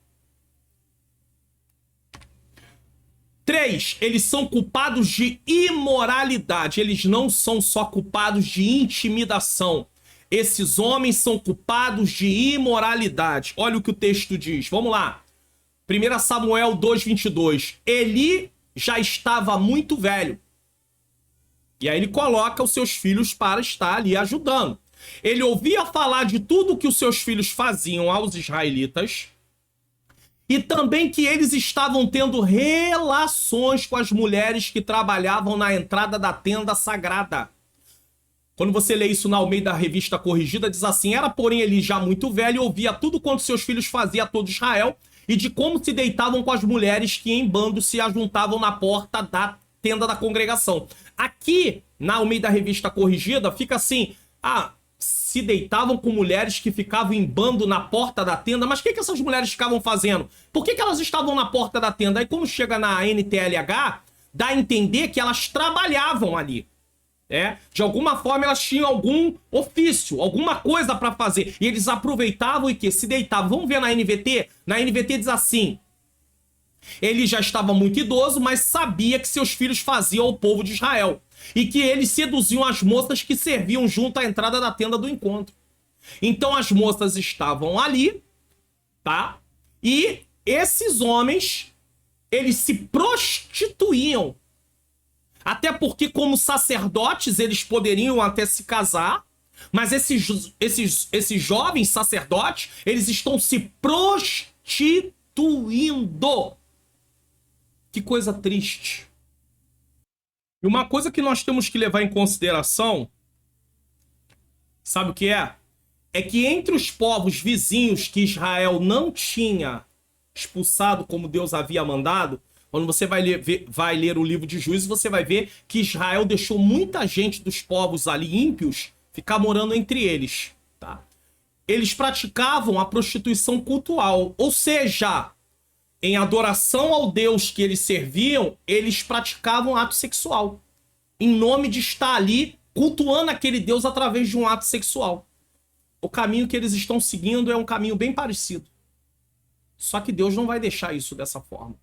3, eles são culpados de imoralidade. Eles não são só culpados de intimidação. Esses homens são culpados de imoralidade. Olha o que o texto diz. Vamos lá. 1 Samuel 2:22. Eli já estava muito velho. E aí ele coloca os seus filhos para estar ali ajudando. Ele ouvia falar de tudo que os seus filhos faziam aos israelitas e também que eles estavam tendo relações com as mulheres que trabalhavam na entrada da tenda sagrada. Quando você lê isso na Almeida Revista Corrigida, diz assim: era porém ele já muito velho e ouvia tudo quanto seus filhos faziam a todo Israel e de como se deitavam com as mulheres que em bando se ajuntavam na porta da tenda da congregação. Aqui, na Almeida Revista Corrigida, fica assim: se deitavam com mulheres que ficavam em bando na porta da tenda. Mas o que essas mulheres ficavam fazendo? Por que elas estavam na porta da tenda? Aí quando chega na NTLH, dá a entender que elas trabalhavam ali. De alguma forma elas tinham algum ofício, alguma coisa para fazer. E eles aproveitavam e que se deitavam. Vamos ver na NVT? Na NVT diz assim: ele já estava muito idoso, mas sabia que seus filhos faziam ao povo de Israel. E que eles seduziam as moças que serviam junto à entrada da tenda do encontro. Então as moças estavam ali, tá? E esses homens, eles se prostituíam. Até porque, como sacerdotes, eles poderiam até se casar, mas esses jovens sacerdotes, eles estão se prostituindo. Que coisa triste. E uma coisa que nós temos que levar em consideração, sabe o que é? É que entre os povos vizinhos que Israel não tinha expulsado como Deus havia mandado, quando você vai ler o livro de Juízes, você vai ver que Israel deixou muita gente dos povos ali ímpios ficar morando entre eles, tá? Eles praticavam a prostituição cultual, ou seja, em adoração ao Deus que eles serviam, eles praticavam ato sexual, em nome de estar ali cultuando aquele Deus através de um ato sexual. O caminho que eles estão seguindo é um caminho bem parecido. Só que Deus não vai deixar isso dessa forma.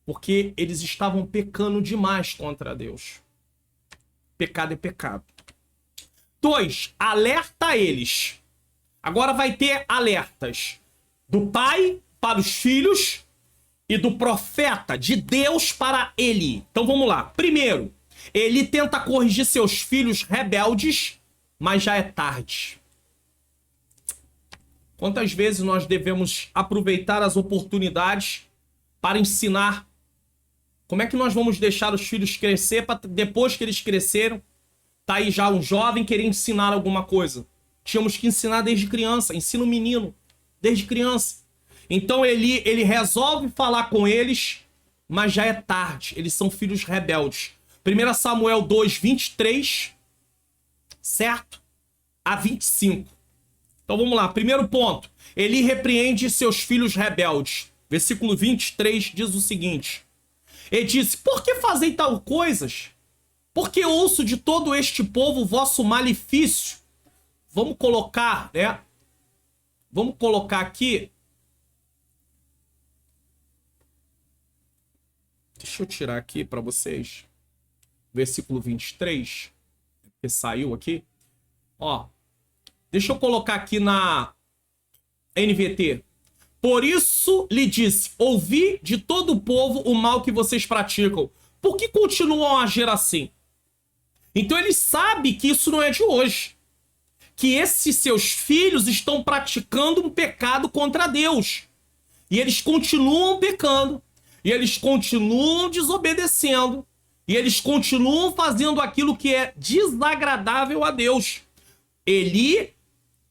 Porque eles estavam pecando demais contra Deus. Pecado é pecado. 2, alerta eles. Agora vai ter alertas do pai para os filhos e do profeta de Deus para Eli. Então vamos lá. Primeiro, Eli tenta corrigir seus filhos rebeldes, mas já é tarde. Quantas vezes nós devemos aproveitar as oportunidades para ensinar? Como é que nós vamos deixar os filhos crescer para depois que eles cresceram, tá aí já um jovem querer ensinar alguma coisa? Tínhamos que ensinar desde criança, ensina o menino desde criança. Então ele resolve falar com eles, mas já é tarde, eles são filhos rebeldes. 1 Samuel 2:23, certo? A 25. Então vamos lá, primeiro ponto. Eli repreende seus filhos rebeldes. Versículo 23 diz o seguinte: ele disse: por que fazei tal coisas? Porque ouço de todo este povo o vosso malefício. Vamos colocar, né? Vamos colocar aqui. Deixa eu tirar aqui para vocês. Versículo 23. Que saiu aqui. Ó. Deixa eu colocar aqui na NVT. Por isso lhe disse: ouvi de todo o povo o mal que vocês praticam. Por que continuam a agir assim? Então ele sabe que isso não é de hoje. Que esses seus filhos estão praticando um pecado contra Deus. E eles continuam pecando. E eles continuam desobedecendo. E eles continuam fazendo aquilo que é desagradável a Deus. Eli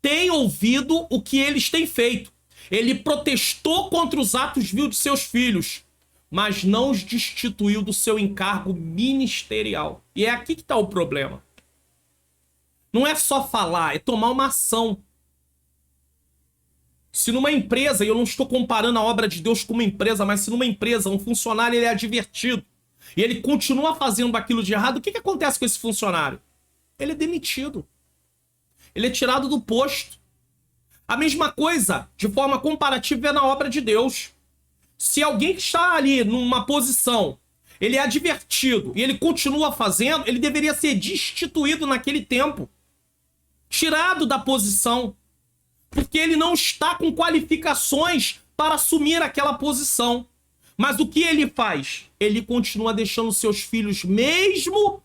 tem ouvido o que eles têm feito. Ele protestou contra os atos vil de seus filhos, mas não os destituiu do seu encargo ministerial. E é aqui que está o problema. Não é só falar, é tomar uma ação. Se numa empresa, e eu não estou comparando a obra de Deus com uma empresa, mas se numa empresa um funcionário ele é advertido e ele continua fazendo aquilo de errado, o que acontece com esse funcionário? Ele é demitido. Ele é tirado do posto. A mesma coisa, de forma comparativa, é na obra de Deus. Se alguém que está ali numa posição, ele é advertido e ele continua fazendo, ele deveria ser destituído naquele tempo. Tirado da posição. Porque ele não está com qualificações para assumir aquela posição. Mas o que ele faz? Ele continua deixando seus filhos, mesmo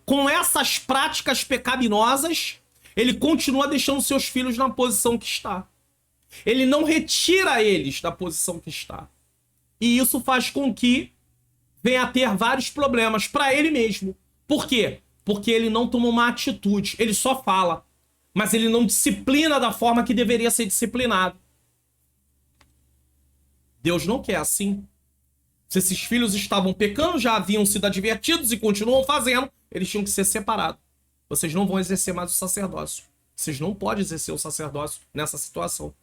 com essas práticas pecaminosas, ele continua deixando seus filhos na posição que está. Ele não retira eles da posição que está. E isso faz com que venha a ter vários problemas para ele mesmo. Por quê? Porque ele não toma uma atitude. Ele só fala. Mas ele não disciplina da forma que deveria ser disciplinado. Deus não quer assim. Se esses filhos estavam pecando, já haviam sido advertidos e continuam fazendo, eles tinham que ser separados. Vocês não vão exercer mais o sacerdócio. Vocês não podem exercer o sacerdócio nessa situação.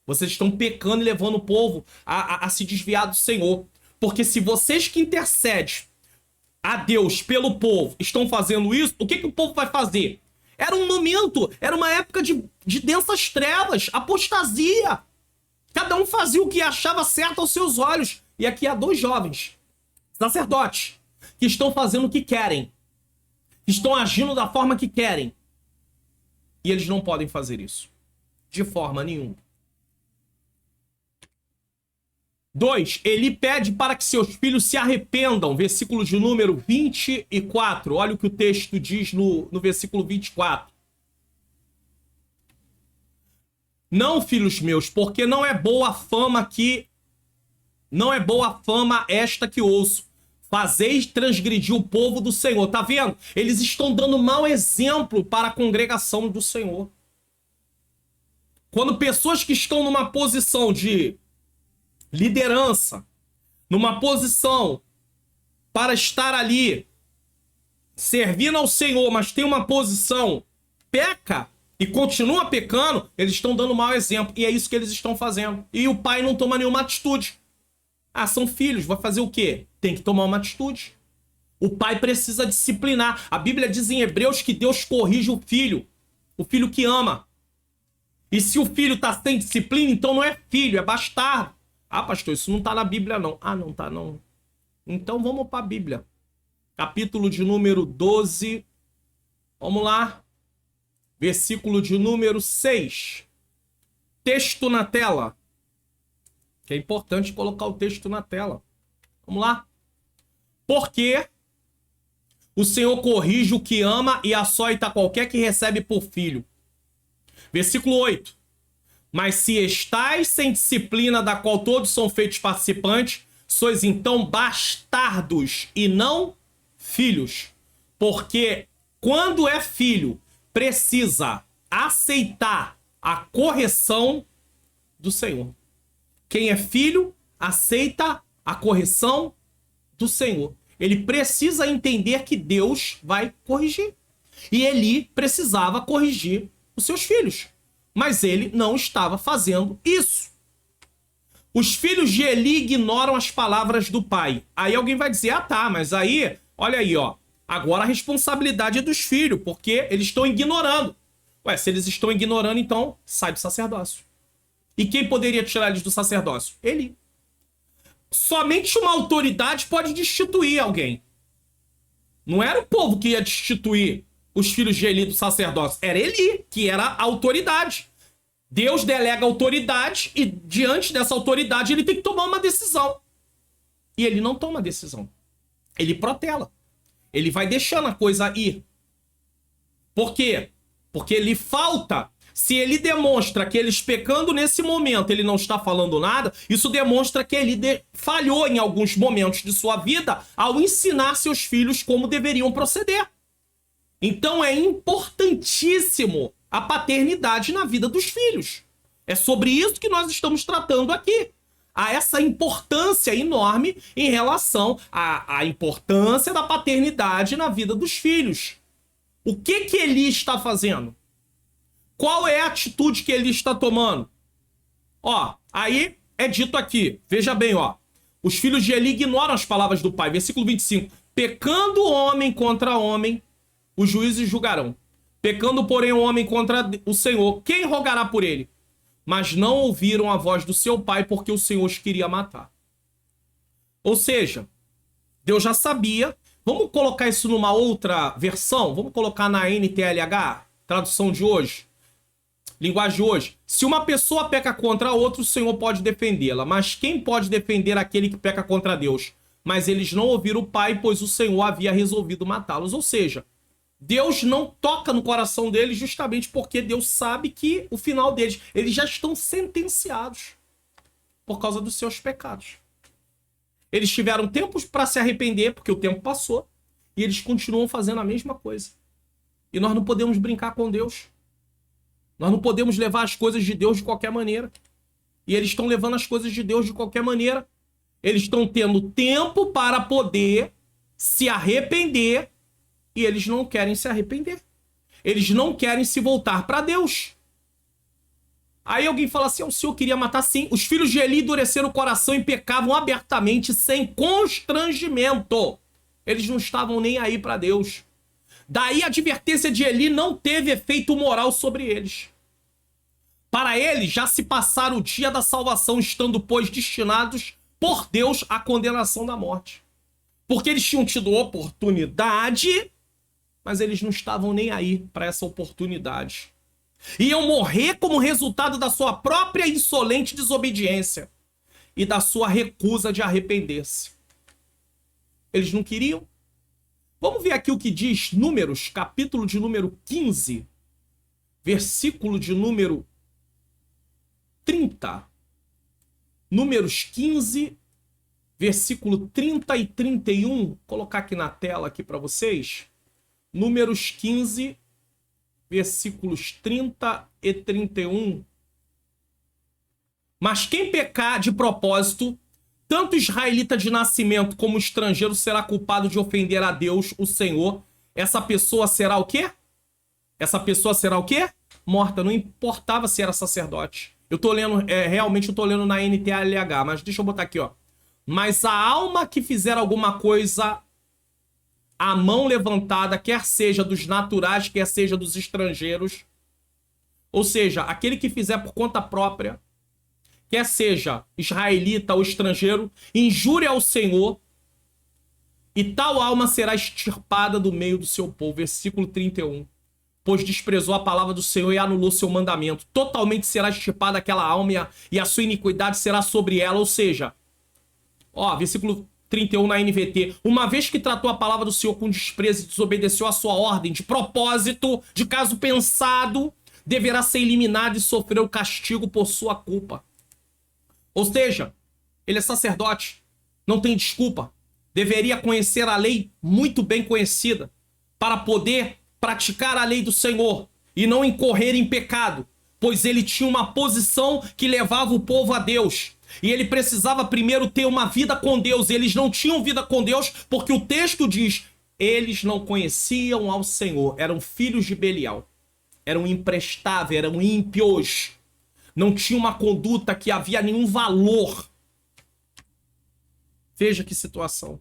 Vocês estão pecando e levando o povo a se desviar do Senhor. Porque se vocês que intercedem a Deus pelo povo estão fazendo isso, o que o povo vai fazer? Era um momento, era uma época de densas trevas, apostasia. Cada um fazia o que achava certo aos seus olhos. E aqui há dois jovens, sacerdotes, que estão fazendo o que querem. Estão agindo da forma que querem. E eles não podem fazer isso. De forma nenhuma. 2. Ele pede para que seus filhos se arrependam. Versículo de número 24. Olha o que o texto diz no versículo 24. Não, filhos meus, porque não é boa fama esta que ouço. Fazeis transgredir o povo do Senhor. Tá vendo? Eles estão dando mau exemplo para a congregação do Senhor. Quando pessoas que estão numa posição de liderança, numa posição para estar ali servindo ao Senhor, mas tem uma posição, peca e continua pecando, eles estão dando mau exemplo. E é isso que eles estão fazendo. E o pai não toma nenhuma atitude. Ah, são filhos, vai fazer o quê? Tem que tomar uma atitude. O pai precisa disciplinar. A Bíblia diz em Hebreus que Deus corrige o filho que ama. E se o filho está sem disciplina, então não é filho, é bastardo. Ah, pastor, isso não está na Bíblia, não. Ah, não está, não. Então vamos para a Bíblia. Capítulo de número 12. Vamos lá. Versículo de número 6. Texto na tela. Que é importante colocar o texto na tela. Vamos lá. Porque o Senhor corrige o que ama e açoita qualquer que recebe por filho. Versículo 8. Mas se estais sem disciplina, da qual todos são feitos participantes, sois então bastardos e não filhos. Porque quando é filho, precisa aceitar a correção do Senhor. Quem é filho, aceita a correção do Senhor. Ele precisa entender que Deus vai corrigir. E Eli precisava corrigir os seus filhos. Mas ele não estava fazendo isso. Os filhos de Eli ignoram as palavras do pai. Aí alguém vai dizer, ah tá, mas aí, olha aí, ó. Agora a responsabilidade é dos filhos, porque eles estão ignorando. Ué, se eles estão ignorando, então sai do sacerdócio. E quem poderia tirar eles do sacerdócio? Eli. Somente uma autoridade pode destituir alguém. Não era o povo que ia destituir os filhos de Eli do sacerdócio. Era Eli, que era a autoridade. Deus delega autoridade e diante dessa autoridade ele tem que tomar uma decisão. E ele não toma decisão. Ele protela. Ele vai deixando a coisa ir. Por quê? Porque lhe falta. Se ele demonstra que eles pecando nesse momento, ele não está falando nada, isso demonstra que ele falhou em alguns momentos de sua vida ao ensinar seus filhos como deveriam proceder. Então é importantíssimo a paternidade na vida dos filhos. É sobre isso que nós estamos tratando aqui. Há essa importância enorme em relação à importância da paternidade na vida dos filhos. O que Eli está fazendo? Qual é a atitude que Eli está tomando? Ó, aí é dito aqui, veja bem, ó. Os filhos de Eli ignoram as palavras do pai. Versículo 25. Pecando homem contra homem, os juízes julgarão. Pecando, porém, o homem contra o Senhor, quem rogará por ele? Mas não ouviram a voz do seu pai, porque o Senhor os queria matar. Ou seja, Deus já sabia. Vamos colocar isso numa outra versão? Vamos colocar na NTLH, tradução de hoje, linguagem de hoje. Se uma pessoa peca contra outra, o Senhor pode defendê-la. Mas quem pode defender aquele que peca contra Deus? Mas eles não ouviram o pai, pois o Senhor havia resolvido matá-los. Ou seja, Deus não toca no coração deles justamente porque Deus sabe que o final deles, eles já estão sentenciados por causa dos seus pecados. Eles tiveram tempo para se arrepender, porque o tempo passou, e eles continuam fazendo a mesma coisa. E nós não podemos brincar com Deus. Nós não podemos levar as coisas de Deus de qualquer maneira. E eles estão levando as coisas de Deus de qualquer maneira. Eles estão tendo tempo para poder se arrepender, e eles não querem se arrepender. Eles não querem se voltar para Deus. Aí alguém fala assim, o Senhor queria matar sim. Os filhos de Eli endureceram o coração e pecavam abertamente, sem constrangimento. Eles não estavam nem aí para Deus. Daí a advertência de Eli não teve efeito moral sobre eles. Para eles já se passara o dia da salvação, estando, pois, destinados por Deus à condenação da morte. Porque eles tinham tido oportunidade, mas eles não estavam nem aí para essa oportunidade. Iam morrer como resultado da sua própria insolente desobediência e da sua recusa de arrepender-se. Eles não queriam. Vamos ver aqui o que diz Números, capítulo de número 15, versículo de número 30. Números 15, versículo 30 e 31. Vou colocar aqui na tela aqui para vocês. Números 15, versículos 30 e 31. Mas quem pecar de propósito, tanto israelita de nascimento como estrangeiro, será culpado de ofender a Deus, o Senhor. Essa pessoa será o quê? Essa pessoa será o quê? Morta. Não importava se era sacerdote. Eu tô lendo, realmente eu tô lendo na NTLH, mas deixa eu botar aqui, ó. Mas a alma que fizer alguma coisa a mão levantada, quer seja dos naturais, quer seja dos estrangeiros, ou seja, aquele que fizer por conta própria, quer seja israelita ou estrangeiro, injúria ao Senhor, e tal alma será extirpada do meio do seu povo. Versículo 31. Pois desprezou a palavra do Senhor e anulou seu mandamento. Totalmente será extirpada aquela alma e a sua iniquidade será sobre ela. Ou seja, ó, versículo 31 na NVT. Uma vez que tratou a palavra do Senhor com desprezo e desobedeceu a sua ordem de propósito, de caso pensado, deverá ser eliminado e sofrer o castigo por sua culpa. Ou seja, ele é sacerdote, não tem desculpa. Deveria conhecer a lei muito bem conhecida para poder praticar a lei do Senhor e não incorrer em pecado, pois ele tinha uma posição que levava o povo a Deus. E ele precisava primeiro ter uma vida com Deus. Eles não tinham vida com Deus porque o texto diz, eles não conheciam ao Senhor, eram filhos de Belial, eram imprestáveis, eram ímpios, não tinham uma conduta que havia nenhum valor. Veja que situação.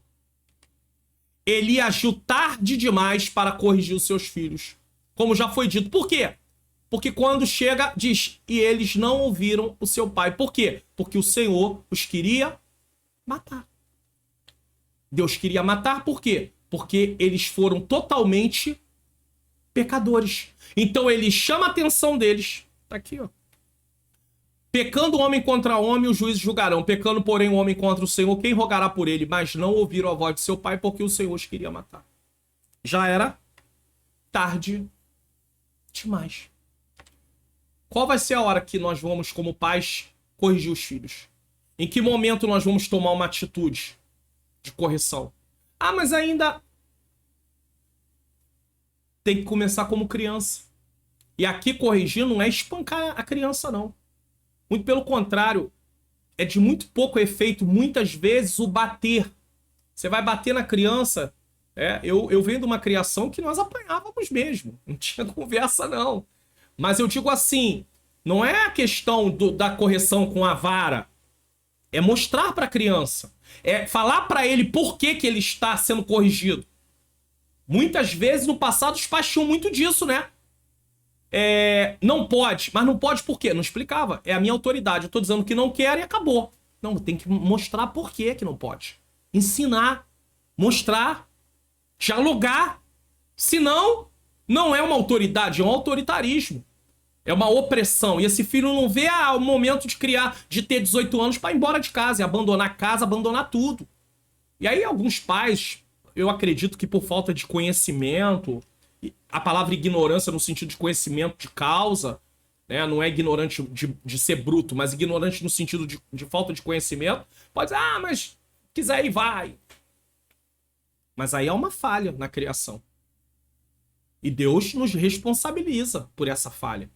Eli agiu tarde demais para corrigir os seus filhos, como já foi dito. Por quê? Porque quando chega, diz, e eles não ouviram o seu pai. Por quê? Porque o Senhor os queria matar. Deus queria matar, por quê? Porque eles foram totalmente pecadores. Então ele chama a atenção deles. Tá aqui, ó. Pecando homem contra homem, os juízes julgarão. Pecando, porém, o homem contra o Senhor, quem rogará por ele? Mas não ouviram a voz de seu pai, porque o Senhor os queria matar. já era tarde demais. Qual vai ser a hora que nós vamos, como pais, corrigir os filhos? Em que momento nós vamos tomar uma atitude de correção? Ah, mas ainda tem que começar como criança. E aqui corrigir não é espancar a criança, não. Muito pelo contrário, é de muito pouco efeito, muitas vezes, o bater. Você vai bater na criança. Eu venho de uma criação que nós apanhávamos mesmo. Não tinha conversa, não. Mas eu digo assim, não é a questão da correção com a vara. É mostrar para a criança. É falar para ele por que ele está sendo corrigido. Muitas vezes, no passado, os pais tinham muito disso, né? Não pode. Mas não pode por quê? Não explicava. É a minha autoridade. Eu tô dizendo que não quero e acabou. Não, tem que mostrar por que não pode. Ensinar. Mostrar. Dialogar. Senão, não é uma autoridade, é um autoritarismo. É uma opressão. E esse filho não vê o momento de ter 18 anos para ir embora de casa. E abandonar a casa, abandonar tudo. E aí alguns pais, eu acredito que por falta de conhecimento, a palavra ignorância no sentido de conhecimento de causa, né? Não é ignorante de ser bruto, mas ignorante no sentido de falta de conhecimento, pode dizer, mas quiser ir, vai. Mas aí é uma falha na criação. E Deus nos responsabiliza por essa falha.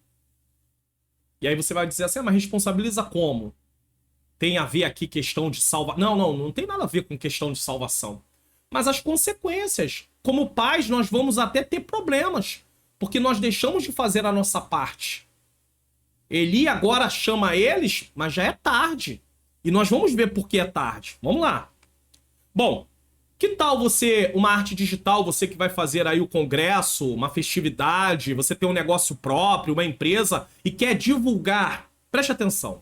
E aí você vai dizer assim, mas responsabiliza como? Tem a ver aqui questão de salvação? Não tem nada a ver com questão de salvação. Mas as consequências. Como pais, nós vamos até ter problemas, porque nós deixamos de fazer a nossa parte. Eli agora chama eles, mas já é tarde. E nós vamos ver por que é tarde. Vamos lá. Bom, que tal você, uma arte digital, você que vai fazer aí o congresso, uma festividade, você tem um negócio próprio, uma empresa e quer divulgar? Preste atenção.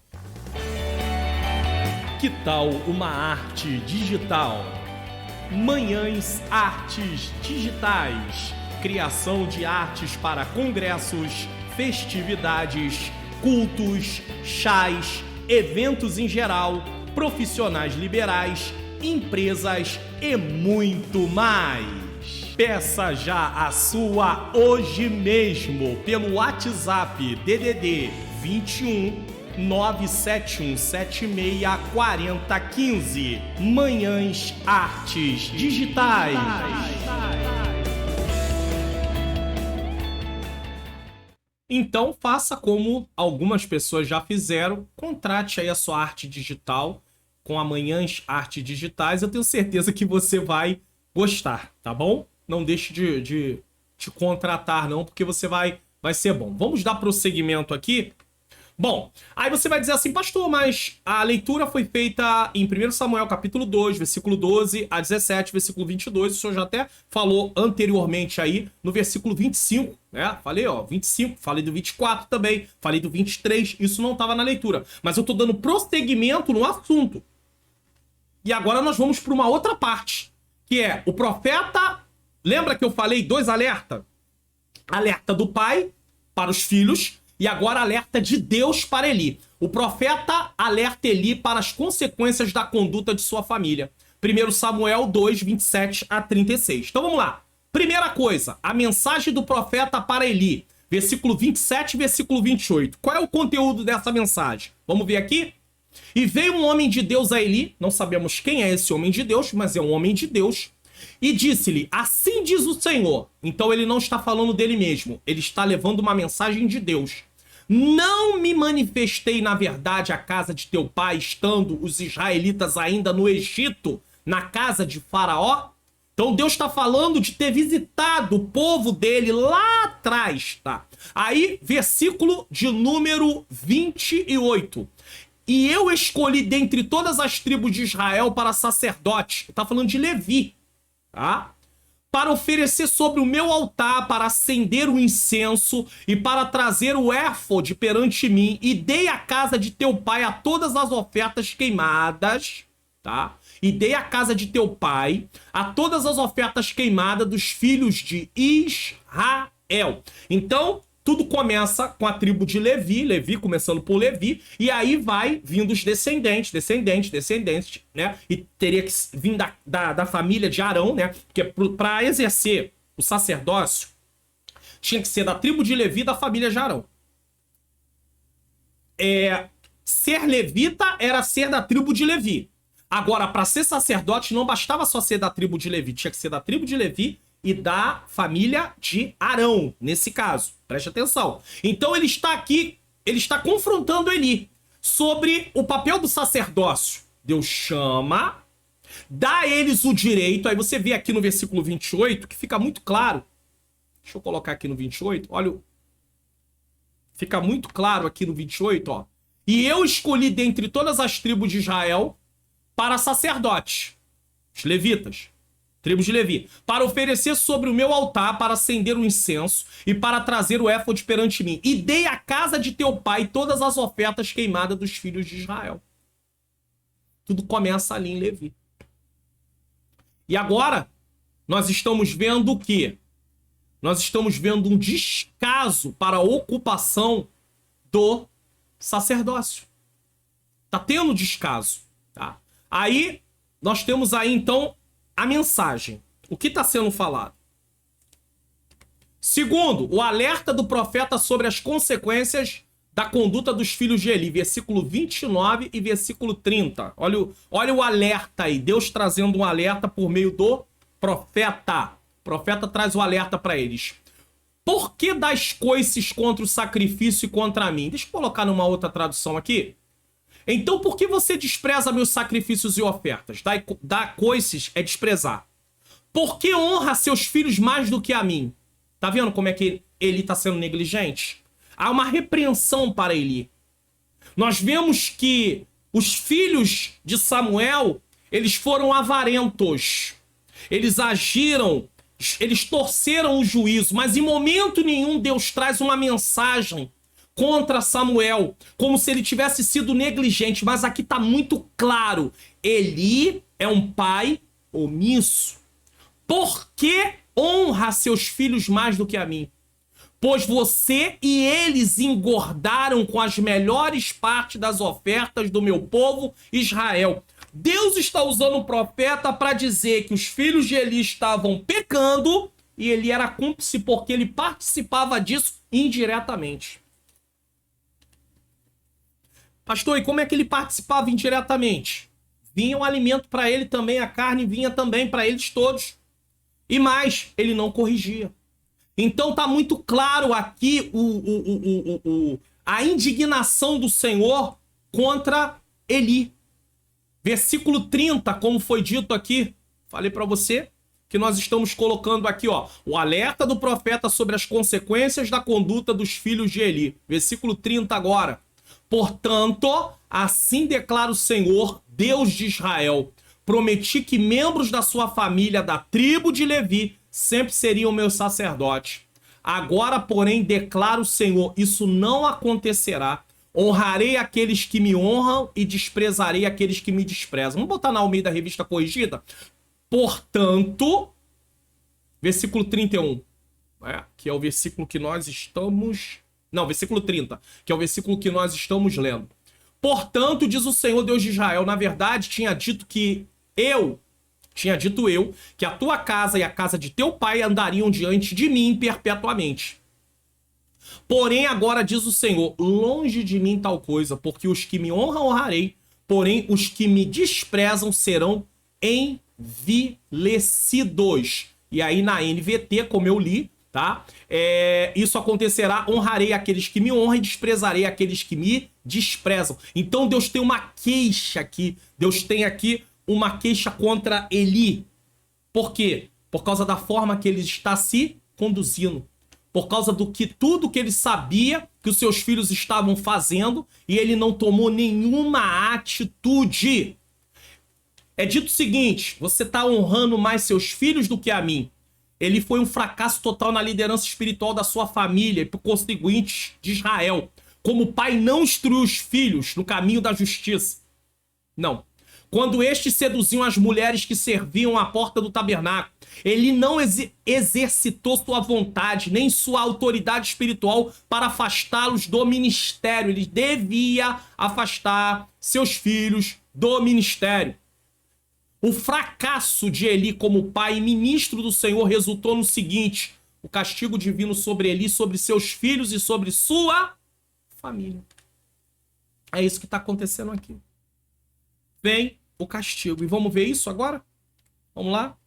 Que tal uma arte digital? Manhãs Artes Digitais. Criação de artes para congressos, festividades, cultos, chás, eventos em geral, profissionais liberais, empresas e muito mais. Peça já a sua hoje mesmo pelo WhatsApp DDD 21 971764015. Manhãs Artes Digitais. Então faça como algumas pessoas já fizeram, contrate aí a sua arte digital com a Manhãs Artes Digitais. Eu tenho certeza que você vai gostar, tá bom? Não deixe de te contratar não, porque você vai ser bom. Vamos dar prosseguimento aqui. Bom, aí você vai dizer assim, pastor, mas a leitura foi feita em 1 Samuel capítulo 2, versículo 12 a 17, versículo 22, o senhor já até falou anteriormente aí no versículo 25, né? Falei, 25, falei do 24 também, falei do 23, isso não estava na leitura, mas eu tô dando prosseguimento no assunto. E agora nós vamos para uma outra parte, que é o profeta, lembra que eu falei 2 alertas? Alerta do pai para os filhos, e agora alerta de Deus para Eli. O profeta alerta Eli para as consequências da conduta de sua família. 1 Samuel 2, 27 a 36. Então vamos lá. Primeira coisa, a mensagem do profeta para Eli. Versículo 27 e versículo 28. Qual é o conteúdo dessa mensagem? Vamos ver aqui? E veio um homem de Deus a Eli. Não sabemos quem é esse homem de Deus, mas é um homem de Deus. E disse-lhe, assim diz o Senhor. Então ele não está falando dele mesmo. Ele está levando uma mensagem de Deus. Não me manifestei, na verdade, à casa de teu pai, estando os israelitas ainda no Egito, na casa de Faraó? Então Deus está falando de ter visitado o povo dele lá atrás, tá? Aí, versículo de número 28. E eu escolhi dentre todas as tribos de Israel para sacerdote. Está falando de Levi, tá? Para oferecer sobre o meu altar, para acender o incenso e para trazer o éfode perante mim, e dei a casa de teu pai a todas as ofertas queimadas, tá? E dei a casa de teu pai a todas as ofertas queimadas dos filhos de Israel. Então, tudo começa com a tribo de Levi começando por Levi, e aí vai vindo os descendentes, né? E teria que vir da família de Arão, né? Porque para exercer o sacerdócio tinha que ser da tribo de Levi, da família de Arão. Ser levita era ser da tribo de Levi. Agora, para ser sacerdote, não bastava só ser da tribo de Levi, tinha que ser da tribo de Levi e da família de Arão, nesse caso. Preste atenção. Então ele está aqui, ele está confrontando Eli sobre o papel do sacerdócio. Deus chama, dá a eles o direito, aí você vê aqui no versículo 28, que fica muito claro. Deixa eu colocar aqui no 28, olha, fica muito claro aqui no 28, ó. E eu escolhi dentre todas as tribos de Israel para sacerdotes, os levitas, tribos de Levi, para oferecer sobre o meu altar, para acender o incenso e para trazer o éfode perante mim. E dei à casa de teu pai todas as ofertas queimadas dos filhos de Israel. Tudo começa ali em Levi. E agora, nós estamos vendo o quê? Nós estamos vendo um descaso para a ocupação do sacerdócio. Tá tendo descaso, tá? Aí, nós temos aí, então, a mensagem. O que está sendo falado? Segundo, o alerta do profeta sobre as consequências da conduta dos filhos de Eli. Versículo 29 e versículo 30. Olha o alerta aí. Deus trazendo um alerta por meio do profeta. O profeta traz o alerta para eles. Por que dás coices contra o sacrifício e contra mim? Deixa eu colocar numa outra tradução aqui. Então, por que você despreza meus sacrifícios e ofertas? Dar coices é desprezar. Por que honra seus filhos mais do que a mim? Tá vendo como é que Eli está sendo negligente? Há uma repreensão para Eli. Nós vemos que os filhos de Samuel, eles foram avarentos. Eles agiram, eles torceram o juízo, mas em momento nenhum Deus traz uma mensagem contra Samuel, como se ele tivesse sido negligente, mas aqui está muito claro, Eli é um pai omisso. Por que honra seus filhos mais do que a mim? Pois você e eles engordaram com as melhores partes das ofertas do meu povo Israel. Deus está usando o profeta para dizer que os filhos de Eli estavam pecando e ele era cúmplice porque ele participava disso indiretamente. Pastor, e como é que ele participava indiretamente? Vinha um alimento para ele também, a carne vinha também para eles todos. E mais, ele não corrigia. Então tá muito claro aqui a indignação do Senhor contra Eli. Versículo 30, como foi dito aqui, falei para você que nós estamos colocando aqui, ó, o alerta do profeta sobre as consequências da conduta dos filhos de Eli. Versículo 30 agora. Portanto, assim declara o Senhor, Deus de Israel, prometi que membros da sua família, da tribo de Levi, sempre seriam meus sacerdotes. Agora, porém, declara o Senhor, isso não acontecerá. Honrarei aqueles que me honram e desprezarei aqueles que me desprezam. Vamos botar na Almeida Revista Corrigida? Portanto, versículo 31, que é o versículo que nós estamos... Não, versículo 30, que é o versículo que nós estamos lendo. Portanto, diz o Senhor Deus de Israel, na verdade, tinha dito eu, que a tua casa e a casa de teu pai andariam diante de mim perpetuamente. Porém, agora diz o Senhor, longe de mim tal coisa, porque os que me honram, honrarei, porém os que me desprezam serão envilecidos. E aí na NVT, como eu li, tá? Isso acontecerá, honrarei aqueles que me honram e desprezarei aqueles que me desprezam. Então Deus tem uma queixa aqui, Deus tem aqui uma queixa contra Eli. Por quê? Por causa da forma que ele está se conduzindo. Por causa do que tudo que ele sabia que os seus filhos estavam fazendo e ele não tomou nenhuma atitude. É dito o seguinte, você está honrando mais seus filhos do que a mim. Ele foi um fracasso total na liderança espiritual da sua família e por conseguinte de Israel. Como o pai não instruiu os filhos no caminho da justiça. Não. Quando estes seduziam as mulheres que serviam à porta do tabernáculo, ele não exercitou sua vontade, nem sua autoridade espiritual para afastá-los do ministério. Ele devia afastar seus filhos do ministério. O fracasso de Eli como pai e ministro do Senhor resultou no seguinte: o castigo divino sobre Eli, sobre seus filhos e sobre sua família. É isso que está acontecendo aqui. Vem o castigo. E vamos ver isso agora? Vamos lá?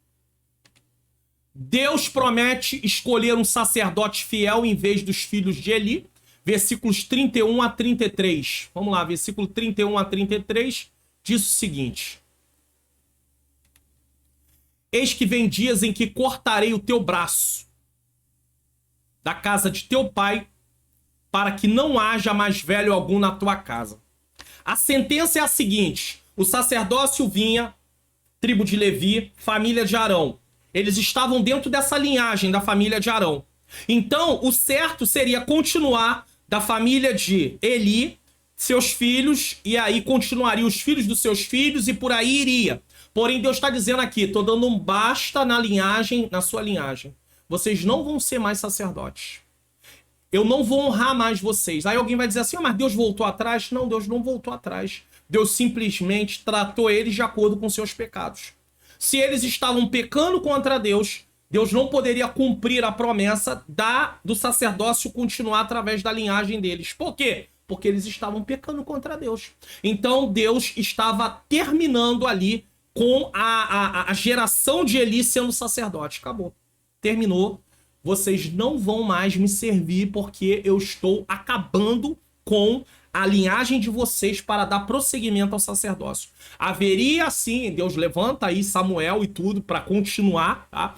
Deus promete escolher um sacerdote fiel em vez dos filhos de Eli. Versículos 31 a 33. Vamos lá, versículo 31 a 33 diz o seguinte: eis que vem dias em que cortarei o teu braço da casa de teu pai, para que não haja mais velho algum na tua casa. A sentença é a seguinte: o sacerdócio vinha, tribo de Levi, família de Arão. Eles estavam dentro dessa linhagem da família de Arão. Então, o certo seria continuar da família de Eli, seus filhos, e aí continuaria os filhos dos seus filhos, e por aí iria. Porém, Deus está dizendo aqui: estou dando um basta na linhagem, na sua linhagem. Vocês não vão ser mais sacerdotes. Eu não vou honrar mais vocês. Aí alguém vai dizer assim: mas Deus voltou atrás? Não, Deus não voltou atrás. Deus simplesmente tratou eles de acordo com seus pecados. Se eles estavam pecando contra Deus, Deus não poderia cumprir a promessa do sacerdócio continuar através da linhagem deles. Por quê? Porque eles estavam pecando contra Deus. Então Deus estava terminando ali com a geração de Eli sendo sacerdote. Acabou. Terminou. Vocês não vão mais me servir porque eu estou acabando com a linhagem de vocês para dar prosseguimento ao sacerdócio. Haveria, sim, Deus levanta aí Samuel e tudo para continuar, tá?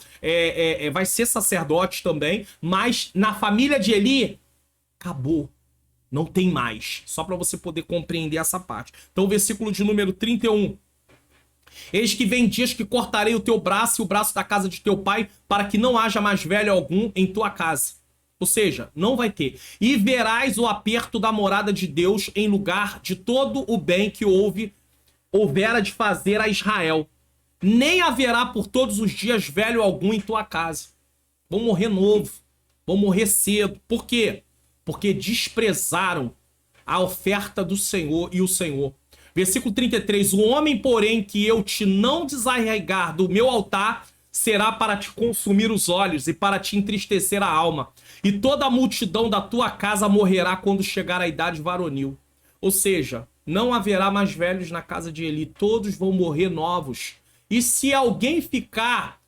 Vai ser sacerdote também, mas na família de Eli, acabou. Não tem mais. Só para você poder compreender essa parte. Então, o versículo de número 31. Eis que vem dias que cortarei o teu braço e o braço da casa de teu pai, para que não haja mais velho algum em tua casa. Ou seja, não vai ter. E verás o aperto da morada de Deus em lugar de todo o bem que houvera de fazer a Israel. Nem haverá por todos os dias velho algum em tua casa. Vão morrer novo. Vão morrer cedo. Por quê? Porque desprezaram a oferta do Senhor e o Senhor. Versículo 33. O homem, porém, que eu te não desarraigar do meu altar, será para te consumir os olhos e para te entristecer a alma. E toda a multidão da tua casa morrerá quando chegar a idade varonil. Ou seja, não haverá mais velhos na casa de Eli. Todos vão morrer novos. E se alguém ficar,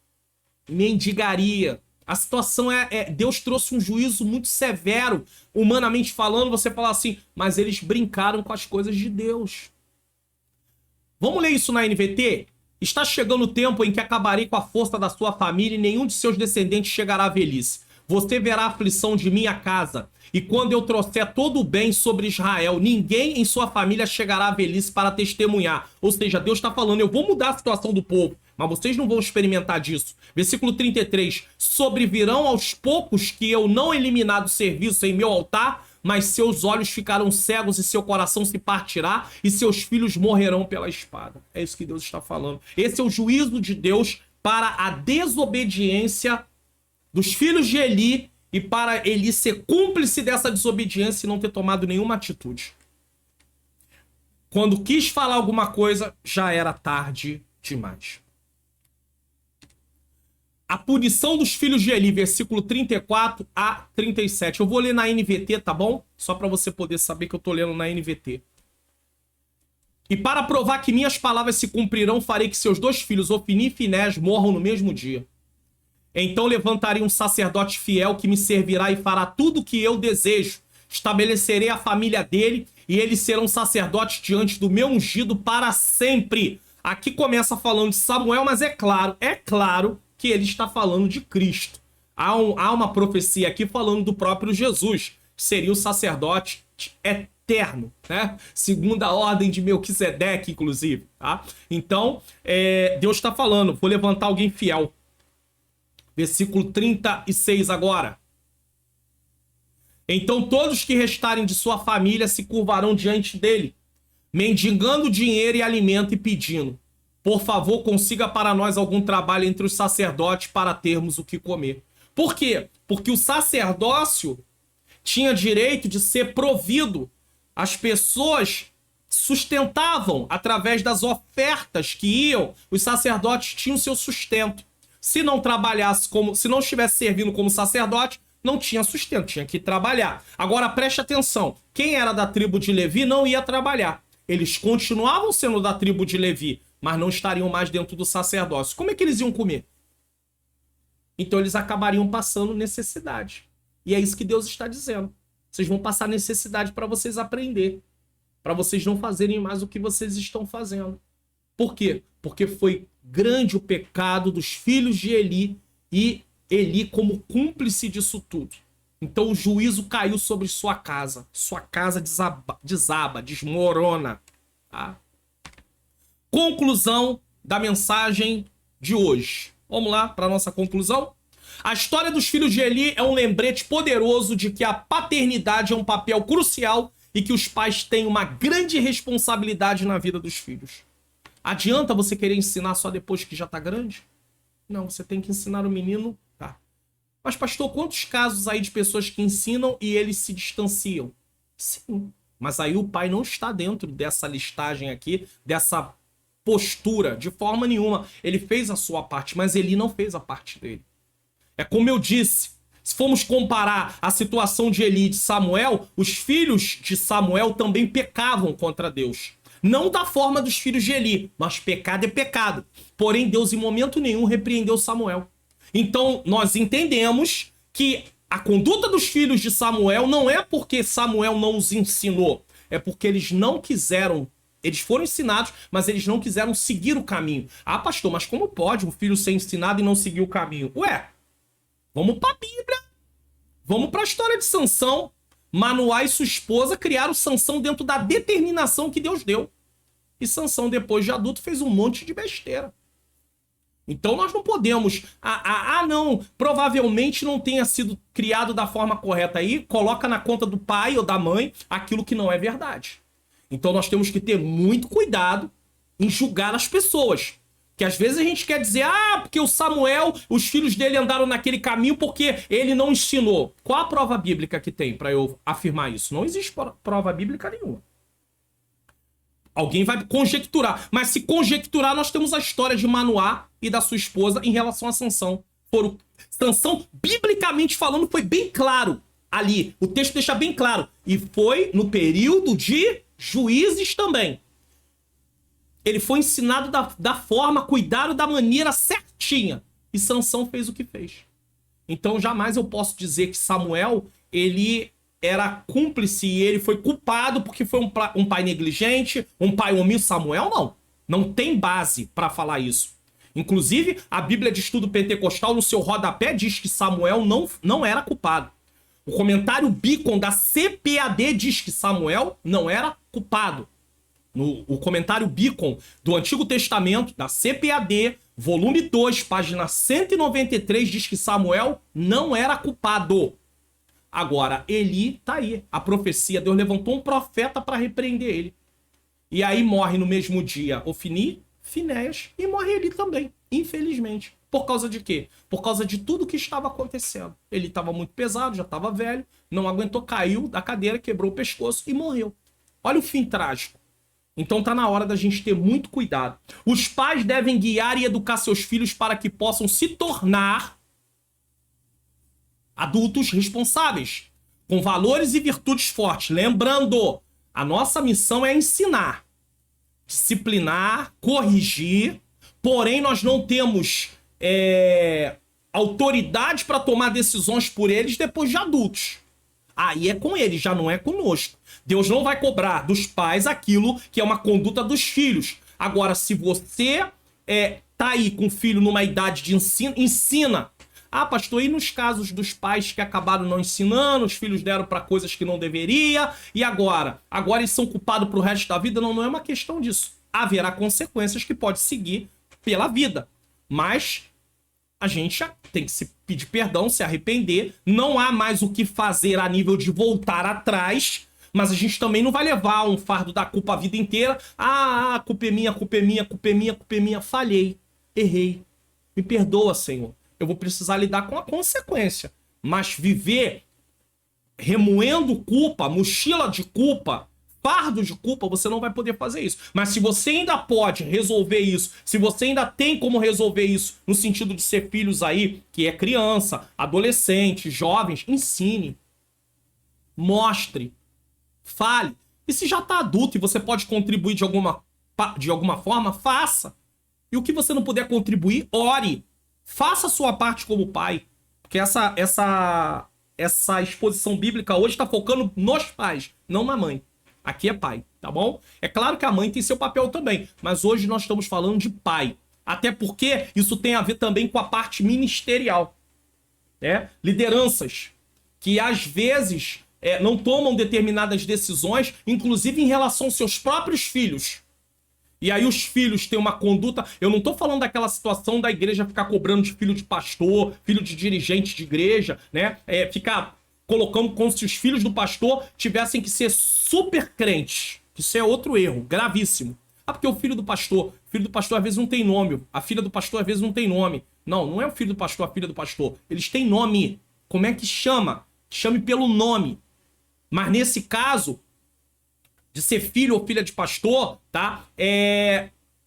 mendigaria. A situação Deus trouxe um juízo muito severo, humanamente falando. Você fala assim, mas eles brincaram com as coisas de Deus. Vamos ler isso na NVT? Está chegando o tempo em que acabarei com a força da sua família e nenhum de seus descendentes chegará à velhice. Você verá a aflição de minha casa. E quando eu trouxer todo o bem sobre Israel, ninguém em sua família chegará à velhice para testemunhar. Ou seja, Deus está falando, eu vou mudar a situação do povo, mas vocês não vão experimentar disso. Versículo 33. Sobrevirão aos poucos que eu não eliminar do serviço em meu altar, mas seus olhos ficarão cegos e seu coração se partirá e seus filhos morrerão pela espada. É isso que Deus está falando. Esse é o juízo de Deus para a desobediência dos filhos de Eli e para Eli ser cúmplice dessa desobediência e não ter tomado nenhuma atitude. Quando quis falar alguma coisa, já era tarde demais. A punição dos filhos de Eli, versículo 34 a 37. Eu vou ler na NVT, tá bom? Só para você poder saber que eu tô lendo na NVT. E para provar que minhas palavras se cumprirão, farei que seus dois filhos, Ofni e Finés, morram no mesmo dia. Então levantarei um sacerdote fiel que me servirá e fará tudo o que eu desejo. Estabelecerei a família dele e eles serão sacerdotes diante do meu ungido para sempre. Aqui começa falando de Samuel, mas é claro que ele está falando de Cristo. Há uma profecia aqui falando do próprio Jesus, que seria o sacerdote eterno, né? Segundo a ordem de Melquisedeque, inclusive, tá? Então, Deus está falando, vou levantar alguém fiel. Versículo 36 agora. Então todos que restarem de sua família se curvarão diante dele, mendigando dinheiro e alimento e pedindo: por favor, consiga para nós algum trabalho entre os sacerdotes para termos o que comer. Por quê? Porque o sacerdócio tinha direito de ser provido. As pessoas sustentavam através das ofertas que iam, os sacerdotes tinham seu sustento. Se não trabalhasse se não estivesse servindo como sacerdote, não tinha sustento, tinha que trabalhar. Agora preste atenção, quem era da tribo de Levi não ia trabalhar. Eles continuavam sendo da tribo de Levi, mas não estariam mais dentro do sacerdócio. Como é que eles iam comer? Então eles acabariam passando necessidade. E é isso que Deus está dizendo. Vocês vão passar necessidade para vocês aprender, para vocês não fazerem mais o que vocês estão fazendo. Por quê? Porque foi grande o pecado dos filhos de Eli e Eli como cúmplice disso tudo. Então o juízo caiu sobre sua casa desaba, desmorona. Tá? Conclusão da mensagem de hoje. Vamos lá para a nossa conclusão? A história dos filhos de Eli é um lembrete poderoso de que a paternidade é um papel crucial e que os pais têm uma grande responsabilidade na vida dos filhos. Adianta você querer ensinar só depois que já está grande? Não, você tem que ensinar o menino. Tá. Mas pastor, quantos casos aí de pessoas que ensinam e eles se distanciam? Sim, mas aí o pai não está dentro dessa listagem aqui, dessa postura, de forma nenhuma. Ele fez a sua parte, mas ele não fez a parte dele. É como eu disse, se formos comparar a situação de Eli e de Samuel, os filhos de Samuel também pecavam contra Deus. Não da forma dos filhos de Eli, mas pecado é pecado. Porém, Deus em momento nenhum repreendeu Samuel. Então, nós entendemos que a conduta dos filhos de Samuel não é porque Samuel não os ensinou, é porque eles não quiseram. Eles foram ensinados, mas eles não quiseram seguir o caminho. Ah, pastor, mas como pode um filho ser ensinado e não seguir o caminho? Ué, vamos para a Bíblia. Vamos para a história de Sansão. Manoá e sua esposa criaram Sansão dentro da determinação que Deus deu. E Sansão, depois de adulto, fez um monte de besteira. Então nós não podemos... não, provavelmente não tenha sido criado da forma correta aí. Coloca na conta do pai ou da mãe aquilo que não é verdade. Então nós temos que ter muito cuidado em julgar as pessoas. Que às vezes a gente quer dizer, porque o Samuel, os filhos dele andaram naquele caminho porque ele não ensinou. Qual a prova bíblica que tem para eu afirmar isso? Não existe prova bíblica nenhuma. Alguém vai conjecturar. Mas se conjecturar, nós temos a história de Manoá e da sua esposa em relação a Sansão. Sansão, biblicamente falando, foi bem claro ali. O texto deixa bem claro. E foi no período de Juízes também. Ele foi ensinado da forma, cuidado da maneira certinha. E Sansão fez o que fez. Então jamais eu posso dizer que Samuel, ele era cúmplice e ele foi culpado porque foi um pai negligente, um pai omisso. Samuel não. Não tem base para falar isso. Inclusive, a Bíblia de Estudo Pentecostal, no seu rodapé, diz que Samuel não era culpado. O comentário Beacon da CPAD diz que Samuel não era culpado. O comentário Beacon do Antigo Testamento, da CPAD, volume 2, página 193, diz que Samuel não era culpado. Agora, Eli tá aí. A profecia, Deus levantou um profeta para repreender ele. E aí morre no mesmo dia Ofni, Finéias, e morre Eli também, infelizmente. Por causa de quê? Por causa de tudo que estava acontecendo. Ele estava muito pesado, já estava velho, não aguentou, caiu da cadeira, quebrou o pescoço e morreu. Olha o fim trágico. Então tá na hora da gente ter muito cuidado. Os pais devem guiar e educar seus filhos para que possam se tornar adultos responsáveis, com valores e virtudes fortes. Lembrando, a nossa missão é ensinar, disciplinar, corrigir, porém nós não temos autoridade para tomar decisões por eles depois de adultos. Aí é com eles, já não é conosco. Deus não vai cobrar dos pais aquilo que é uma conduta dos filhos. Agora, se você tá aí com o filho numa idade de ensino, ensina. Ah, pastor, e nos casos dos pais que acabaram não ensinando, os filhos deram para coisas que não deveria, e agora? Agora eles são culpados pro resto da vida? Não é uma questão disso. Haverá consequências que pode seguir pela vida. Mas a gente tem que se pedir perdão, se arrepender. Não há mais o que fazer a nível de voltar atrás, mas a gente também não vai levar um fardo da culpa a vida inteira. A culpa é minha, culpa é minha, culpa é minha, culpa é minha. Falhei, errei. Me perdoa, Senhor. Eu vou precisar lidar com a consequência. Mas viver remoendo culpa, mochila de culpa, fardo de culpa, você não vai poder fazer isso. Mas se você ainda pode resolver isso, se você ainda tem como resolver isso no sentido de ser filhos aí, que é criança, adolescente, jovens, ensine, mostre, fale. E se já tá adulto e você pode contribuir de alguma forma, faça. E o que você não puder contribuir, ore. Faça a sua parte como pai. Porque essa exposição bíblica hoje está focando nos pais, não na mãe. Aqui é pai, tá bom? É claro que a mãe tem seu papel também, mas hoje nós estamos falando de pai. Até porque isso tem a ver também com a parte ministerial, né? Lideranças que às vezes não tomam determinadas decisões, inclusive em relação aos seus próprios filhos. E aí os filhos têm uma conduta... Eu não tô falando daquela situação da igreja ficar cobrando de filho de pastor, filho de dirigente de igreja, né? Ficar colocando como se os filhos do pastor tivessem que ser super crentes. Isso é outro erro, gravíssimo. Ah, porque o filho do pastor às vezes não tem nome, a filha do pastor às vezes não tem nome. Não, não é o filho do pastor, a filha do pastor. Eles têm nome. Como é que chama? Chame pelo nome. Mas nesse caso... de ser filho ou filha de pastor, tá?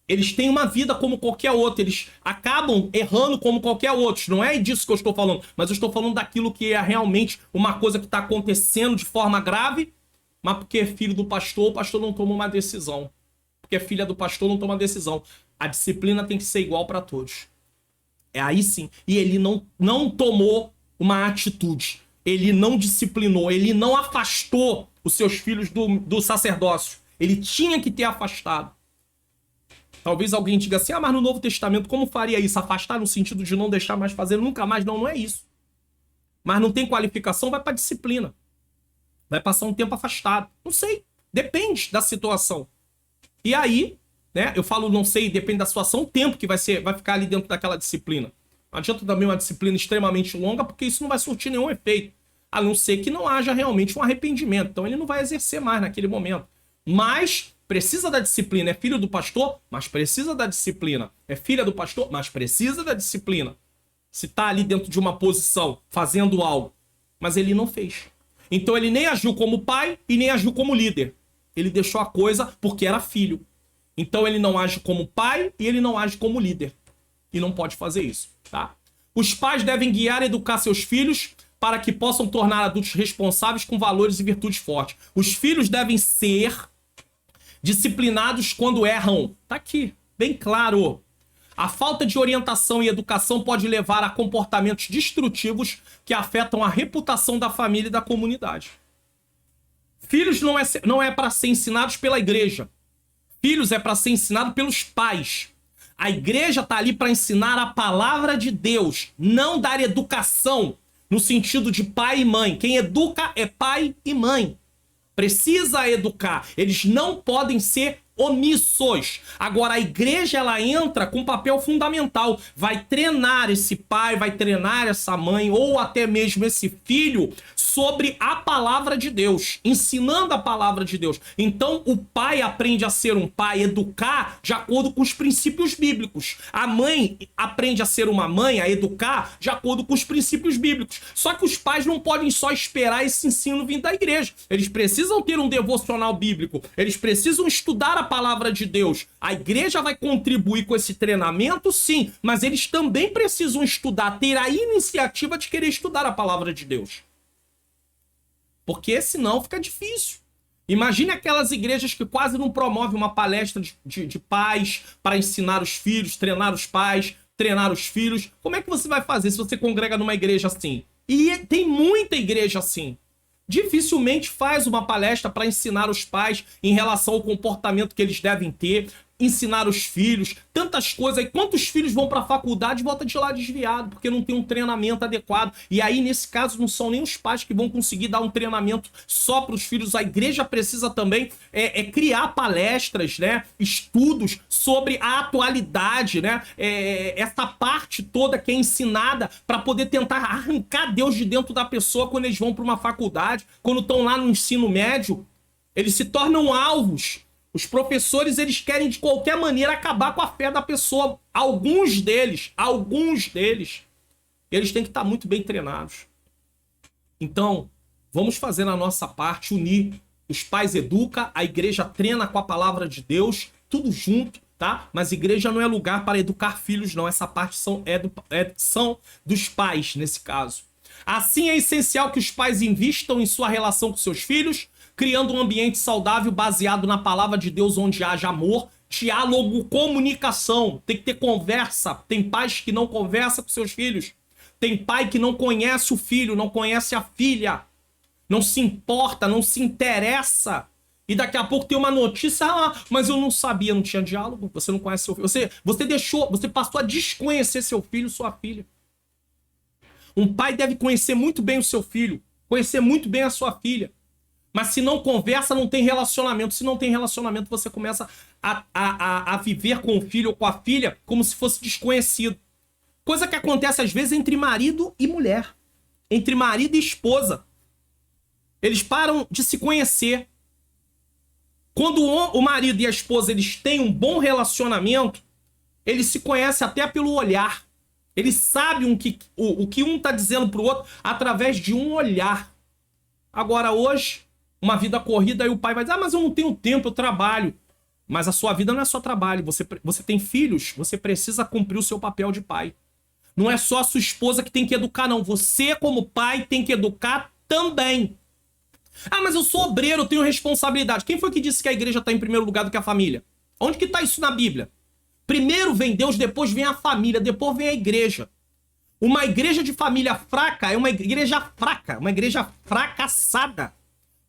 Eles têm uma vida como qualquer outro, eles acabam errando como qualquer outro. Não é disso que eu estou falando, mas eu estou falando daquilo que é realmente uma coisa que está acontecendo de forma grave, mas porque é filho do pastor, o pastor não toma uma decisão. Porque é filha do pastor, não toma uma decisão. A disciplina tem que ser igual para todos. É aí sim. E ele não tomou uma atitude. Ele não disciplinou, ele não afastou os seus filhos do sacerdócio. Ele tinha que ter afastado. Talvez alguém diga assim, mas no Novo Testamento como faria isso? Afastar no sentido de não deixar mais fazer nunca mais? Não, não é isso. Mas não tem qualificação, vai para disciplina. Vai passar um tempo afastado. Não sei, depende da situação. E aí, né, eu falo não sei, depende da situação, o tempo que vai ficar ali dentro daquela disciplina. Não adianta também uma disciplina extremamente longa, porque isso não vai surtir nenhum efeito. A não ser que não haja realmente um arrependimento. Então ele não vai exercer mais naquele momento. Mas precisa da disciplina. É filho do pastor, mas precisa da disciplina. É filha do pastor, mas precisa da disciplina. Se está ali dentro de uma posição, fazendo algo, mas ele não fez. Então ele nem agiu como pai e nem agiu como líder. Ele deixou a coisa porque era filho. Então ele não age como pai e ele não age como líder. E não pode fazer isso, tá? Os pais devem guiar e educar seus filhos para que possam tornar adultos responsáveis com valores e virtudes fortes. Os filhos devem ser disciplinados quando erram. Tá aqui, bem claro. A falta de orientação e educação pode levar a comportamentos destrutivos que afetam a reputação da família e da comunidade. Filhos não é para ser ensinados pela igreja. Filhos é para ser ensinado pelos pais. A igreja está ali para ensinar a palavra de Deus, não dar educação no sentido de pai e mãe. Quem educa é pai e mãe. Precisa educar. Eles não podem ser omissos. Agora a igreja ela entra com um papel fundamental. Vai treinar esse pai, vai treinar essa mãe ou até mesmo esse filho sobre a palavra de Deus, ensinando a palavra de Deus. Então o pai aprende a ser um pai, educar de acordo com os princípios bíblicos. A mãe aprende a ser uma mãe, a educar de acordo com os princípios bíblicos. Só que os pais não podem só esperar esse ensino vindo da igreja. Eles precisam ter um devocional bíblico. Eles precisam estudar a palavra de Deus. A igreja vai contribuir com esse treinamento, sim, mas eles também precisam estudar, ter a iniciativa de querer estudar a palavra de Deus. Porque senão fica difícil. Imagine aquelas igrejas que quase não promovem uma palestra de pais para ensinar os filhos, treinar os pais, treinar os filhos. Como é que você vai fazer se você congrega numa igreja assim? E tem muita igreja assim. Dificilmente faz uma palestra para ensinar os pais em relação ao comportamento que eles devem ter, ensinar os filhos, tantas coisas. E quantos filhos vão para a faculdade e voltam de lá desviado, porque não tem um treinamento adequado. E aí, nesse caso, não são nem os pais que vão conseguir dar um treinamento só para os filhos. A igreja precisa também criar palestras, né, estudos sobre a atualidade, né, essa parte toda que é ensinada para poder tentar arrancar Deus de dentro da pessoa quando eles vão para uma faculdade, quando estão lá no ensino médio, eles se tornam alvos. Os professores, eles querem de qualquer maneira acabar com a fé da pessoa. Alguns deles, eles têm que estar muito bem treinados. Então, vamos fazer a nossa parte, unir Os pais educam, a igreja treina com a palavra de Deus, tudo junto, tá? Mas igreja não é lugar para educar filhos, não. Essa parte são dos pais, nesse caso. Assim, é essencial que os pais invistam em sua relação com seus filhos, criando um ambiente saudável baseado na palavra de Deus, onde haja amor, diálogo, comunicação. Tem que ter conversa. Tem pais que não conversam com seus filhos. Tem pai que não conhece o filho, não conhece a filha. Não se importa, não se interessa. E daqui a pouco tem uma notícia, mas eu não sabia, não tinha diálogo. Você não conhece seu filho. Você passou a desconhecer seu filho, sua filha. Um pai deve conhecer muito bem o seu filho, conhecer muito bem a sua filha. Mas se não conversa, não tem relacionamento. Se não tem relacionamento, você começa a viver com o filho ou com a filha como se fosse desconhecido. Coisa que acontece às vezes entre marido e mulher. Entre marido e esposa. Eles param de se conhecer. Quando o marido e a esposa eles têm um bom relacionamento, eles se conhecem até pelo olhar. Eles sabem o que um está dizendo para o outro através de um olhar. Agora hoje, uma vida corrida, aí o pai vai dizer, mas eu não tenho tempo, eu trabalho. Mas a sua vida não é só trabalho, você tem filhos, você precisa cumprir o seu papel de pai. Não é só a sua esposa que tem que educar, não. Você, como pai, tem que educar também. Mas eu sou obreiro, eu tenho responsabilidade. Quem foi que disse que a igreja está em primeiro lugar do que a família? Onde que está isso na Bíblia? Primeiro vem Deus, depois vem a família, depois vem a igreja. Uma igreja de família fraca é uma igreja fraca, uma igreja fracassada.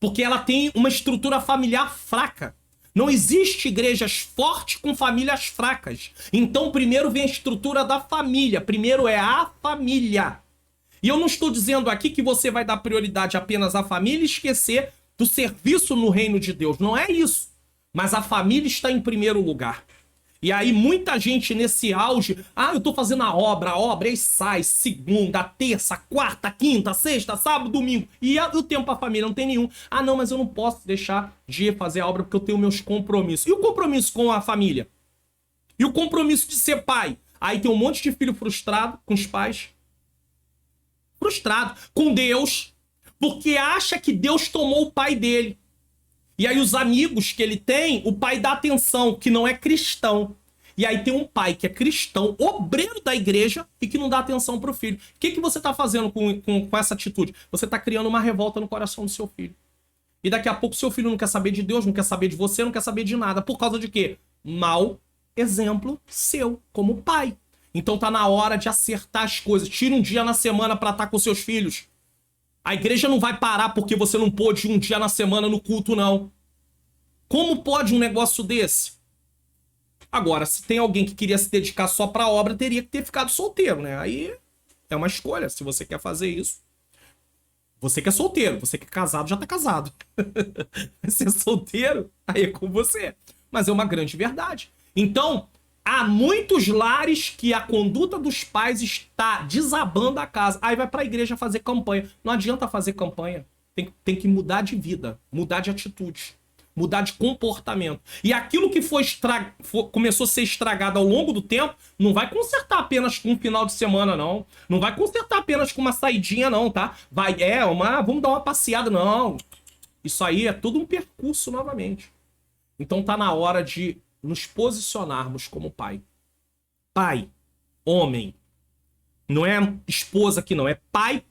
Porque ela tem uma estrutura familiar fraca. Não existe igrejas fortes com famílias fracas. Então primeiro vem a estrutura da família. Primeiro é a família. E eu não estou dizendo aqui que você vai dar prioridade apenas à família e esquecer do serviço no reino de Deus. Não é isso. Mas a família está em primeiro lugar. E aí muita gente nesse auge, eu tô fazendo a obra, aí sai segunda, terça, quarta, quinta, sexta, sábado, domingo. E o tempo pra família não tem nenhum. Não, mas eu não posso deixar de fazer a obra porque eu tenho meus compromissos. E o compromisso com a família? E o compromisso de ser pai? Aí tem um monte de filho frustrado com os pais. Frustrado com Deus, porque acha que Deus tomou o pai dele. E aí os amigos que ele tem, o pai dá atenção, que não é cristão. E aí tem um pai que é cristão, obreiro da igreja, e que não dá atenção pro filho. O que você tá fazendo com essa atitude? Você tá criando uma revolta no coração do seu filho. E daqui a pouco seu filho não quer saber de Deus, não quer saber de você, não quer saber de nada. Por causa de quê? Mau exemplo seu como pai. Então tá na hora de acertar as coisas. Tira um dia na semana pra estar com seus filhos. A igreja não vai parar porque você não pôde ir um dia na semana no culto, não. Como pode um negócio desse? Agora, se tem alguém que queria se dedicar só pra obra, teria que ter ficado solteiro, né? Aí é uma escolha, se você quer fazer isso. Você que é solteiro, você que é casado, já tá casado. Ser solteiro, aí é com você. Mas é uma grande verdade. Então, há muitos lares que a conduta dos pais está desabando a casa. Aí vai pra igreja fazer campanha. Não adianta fazer campanha. Tem que mudar de vida, mudar de atitude, mudar de comportamento. E aquilo que começou a ser estragado ao longo do tempo, não vai consertar apenas com um final de semana, não. Não vai consertar apenas com uma saidinha, não, tá? Vamos dar uma passeada, não. Isso aí é tudo um percurso novamente. Então tá na hora de nos posicionarmos como pai. Pai, homem. Não é esposa aqui, não. É pai.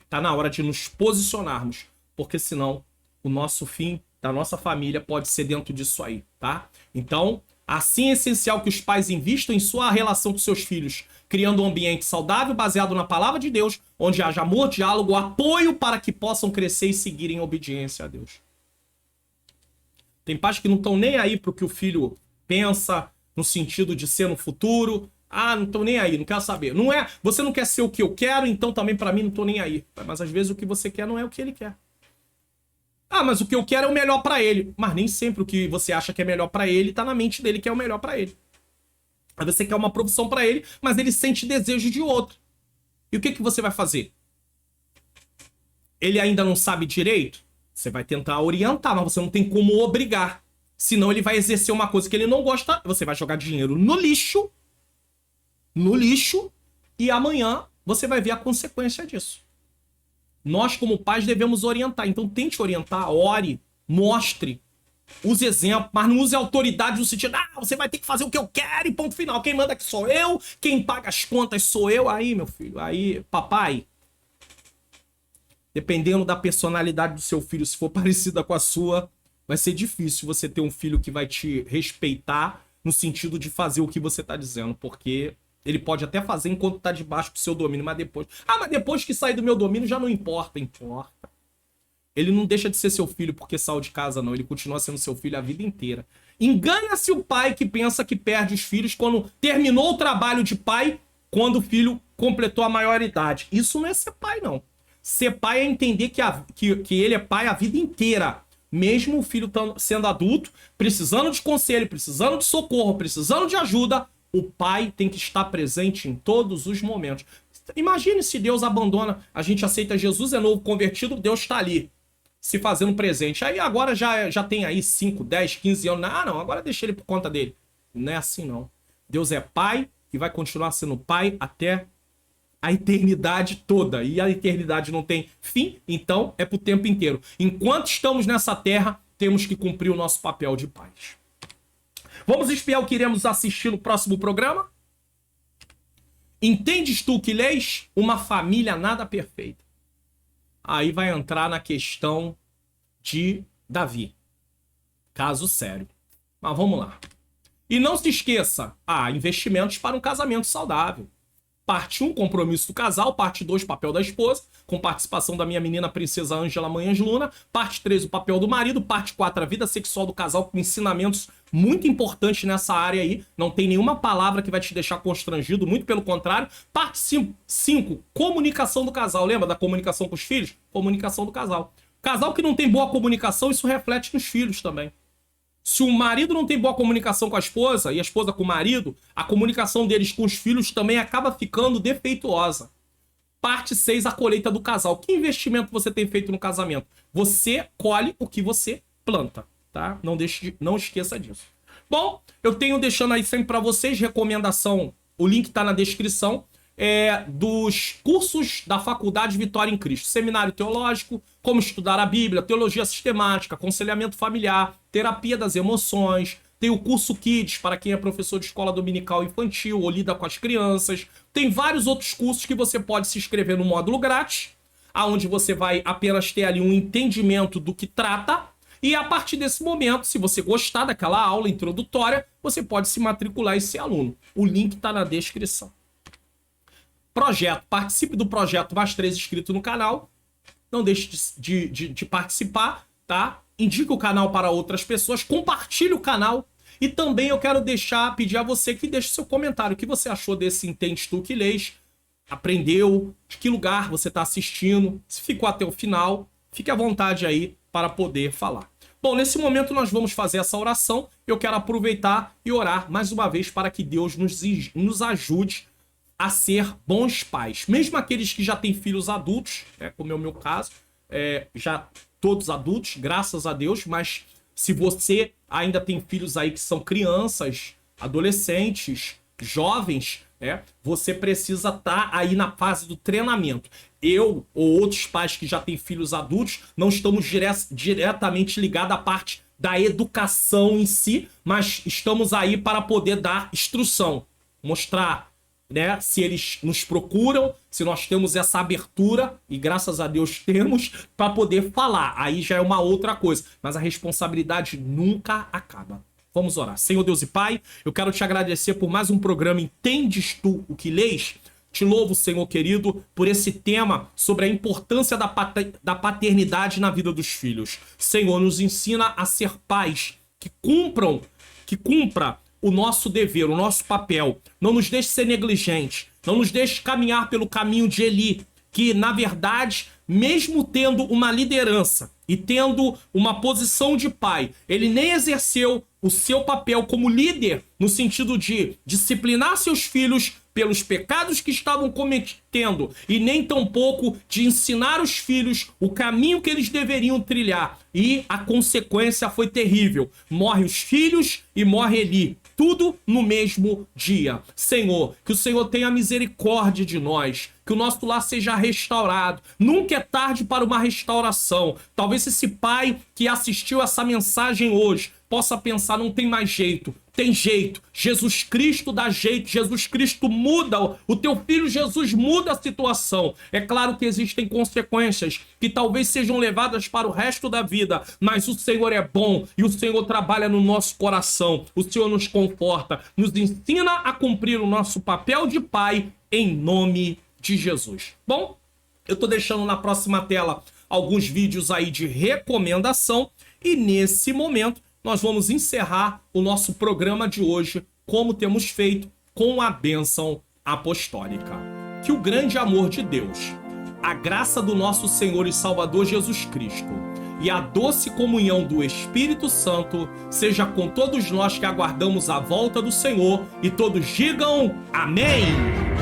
Tá na hora de nos posicionarmos. Porque senão o nosso fim da nossa família pode ser dentro disso aí, tá? Então, assim é essencial que os pais invistam em sua relação com seus filhos, criando um ambiente saudável baseado na palavra de Deus, onde haja amor, diálogo, apoio para que possam crescer e seguir em obediência a Deus. Tem pais que não estão nem aí pro que o filho pensa no sentido de ser no futuro. Não tô nem aí, não quero saber. Não é, você não quer ser o que eu quero, então também pra mim não tô nem aí. Mas às vezes o que você quer não é o que ele quer. Mas o que eu quero é o melhor pra ele. Mas nem sempre o que você acha que é melhor pra ele tá na mente dele que é o melhor pra ele. Aí você quer uma profissão pra ele, mas ele sente desejo de outro. E o que você vai fazer? Ele ainda não sabe direito? Você vai tentar orientar, mas você não tem como obrigar. Senão ele vai exercer uma coisa que ele não gosta, você vai jogar dinheiro no lixo, e amanhã você vai ver a consequência disso. Nós, como pais, devemos orientar. Então, tente orientar, ore, mostre, use exemplo, mas não use autoridade no sentido, você vai ter que fazer o que eu quero e ponto final. Quem manda aqui sou eu, quem paga as contas sou eu. Aí, meu filho, aí, papai, dependendo da personalidade do seu filho, se for parecida com a sua, vai ser difícil você ter um filho que vai te respeitar no sentido de fazer o que você tá dizendo, porque ele pode até fazer enquanto tá debaixo do seu domínio, mas depois... mas depois que sair do meu domínio já não importa. Importa. Ele não deixa de ser seu filho porque saiu de casa, não. Ele continua sendo seu filho a vida inteira. Engana-se o pai que pensa que perde os filhos quando terminou o trabalho de pai, quando o filho completou a maioridade. Isso não é ser pai, não. Ser pai é entender que ele é pai a vida inteira. Mesmo o filho sendo adulto, precisando de conselho, precisando de socorro, precisando de ajuda, o pai tem que estar presente em todos os momentos. Imagine se Deus abandona, a gente aceita Jesus, é novo convertido, Deus está ali, se fazendo presente. Aí agora já tem aí 5, 10, 15 anos. Não, agora deixa ele por conta dele. Não é assim, não. Deus é pai e vai continuar sendo pai até a eternidade toda. E a eternidade não tem fim, então é pro tempo inteiro. Enquanto estamos nessa terra, temos que cumprir o nosso papel de pais. Vamos espiar o que iremos assistir no próximo programa? Entendes tu que lês? Uma família nada perfeita. Aí vai entrar na questão de Davi. Caso sério. Mas vamos lá. E não se esqueça, há investimentos para um casamento saudável. Parte 1, compromisso do casal. Parte 2, papel da esposa, com participação da minha menina princesa Ângela Manhãs Luna. Parte 3, o papel do marido. Parte 4, a vida sexual do casal, com ensinamentos muito importantes nessa área aí. Não tem nenhuma palavra que vai te deixar constrangido, muito pelo contrário. Parte 5, comunicação do casal. Lembra da comunicação com os filhos? Comunicação do casal. Casal que não tem boa comunicação, isso reflete nos filhos também. Se o marido não tem boa comunicação com a esposa e a esposa com o marido, a comunicação deles com os filhos também acaba ficando defeituosa. Parte 6, a colheita do casal. Que investimento você tem feito no casamento? Você colhe o que você planta, tá? Não esqueça disso. Bom, eu tenho deixando aí sempre para vocês recomendação, o link tá na descrição, dos cursos da Faculdade Vitória em Cristo. Seminário teológico, como estudar a Bíblia, teologia sistemática, aconselhamento familiar, terapia das emoções. Tem o curso Kids, para quem é professor de escola dominical infantil ou lida com as crianças. Tem vários outros cursos que você pode se inscrever no módulo grátis, aonde você vai apenas ter ali um entendimento do que trata. E a partir desse momento, se você gostar daquela aula introdutória, você pode se matricular e ser aluno. O link está na descrição. Projeto. Participe do projeto Mais 3 inscrito no canal. Não deixe de participar, tá? Indique o canal para outras pessoas. Compartilhe o canal. E também eu quero pedir a você que deixe seu comentário. O que você achou desse Entende Tu que Lês? Aprendeu? De que lugar você está assistindo? Se ficou até o final, fique à vontade aí para poder falar. Bom, nesse momento nós vamos fazer essa oração. Eu quero aproveitar e orar mais uma vez para que Deus nos ajude a ser bons pais. Mesmo aqueles que já têm filhos adultos, como é o meu caso, já todos adultos, graças a Deus, mas se você ainda tem filhos aí que são crianças, adolescentes, jovens, você precisa estar aí na fase do treinamento. Eu ou outros pais que já têm filhos adultos não estamos diretamente ligados à parte da educação em si, mas estamos aí para poder dar instrução, mostrar, se eles nos procuram, se nós temos essa abertura, e graças a Deus temos, para poder falar. Aí já é uma outra coisa, mas a responsabilidade nunca acaba. Vamos orar. Senhor Deus e Pai, eu quero te agradecer por mais um programa Entendes Tu o que Lês? Te louvo, Senhor querido, por esse tema sobre a importância da paternidade na vida dos filhos. Senhor, nos ensina a ser pais que cumpra o nosso dever, o nosso papel. Não nos deixe ser negligentes. Não nos deixe caminhar pelo caminho de Eli, que, na verdade, mesmo tendo uma liderança e tendo uma posição de pai, ele nem exerceu o seu papel como líder, no sentido de disciplinar seus filhos pelos pecados que estavam cometendo, e nem tampouco de ensinar os filhos o caminho que eles deveriam trilhar. E a consequência foi terrível. Morre os filhos e morre Eli. Tudo no mesmo dia. Senhor, que o Senhor tenha misericórdia de nós, que o nosso lar seja restaurado. Nunca é tarde para uma restauração. Talvez esse pai que assistiu essa mensagem hoje possa pensar, não tem mais jeito. Tem jeito, Jesus Cristo dá jeito, Jesus Cristo muda, o teu filho Jesus muda a situação. É claro que existem consequências que talvez sejam levadas para o resto da vida, mas o Senhor é bom e o Senhor trabalha no nosso coração, o Senhor nos conforta, nos ensina a cumprir o nosso papel de pai em nome de Jesus. Bom, eu tô deixando na próxima tela alguns vídeos aí de recomendação e nesse momento nós vamos encerrar o nosso programa de hoje, como temos feito, com a bênção apostólica. Que o grande amor de Deus, a graça do nosso Senhor e Salvador Jesus Cristo e a doce comunhão do Espírito Santo seja com todos nós que aguardamos a volta do Senhor, e todos digam amém!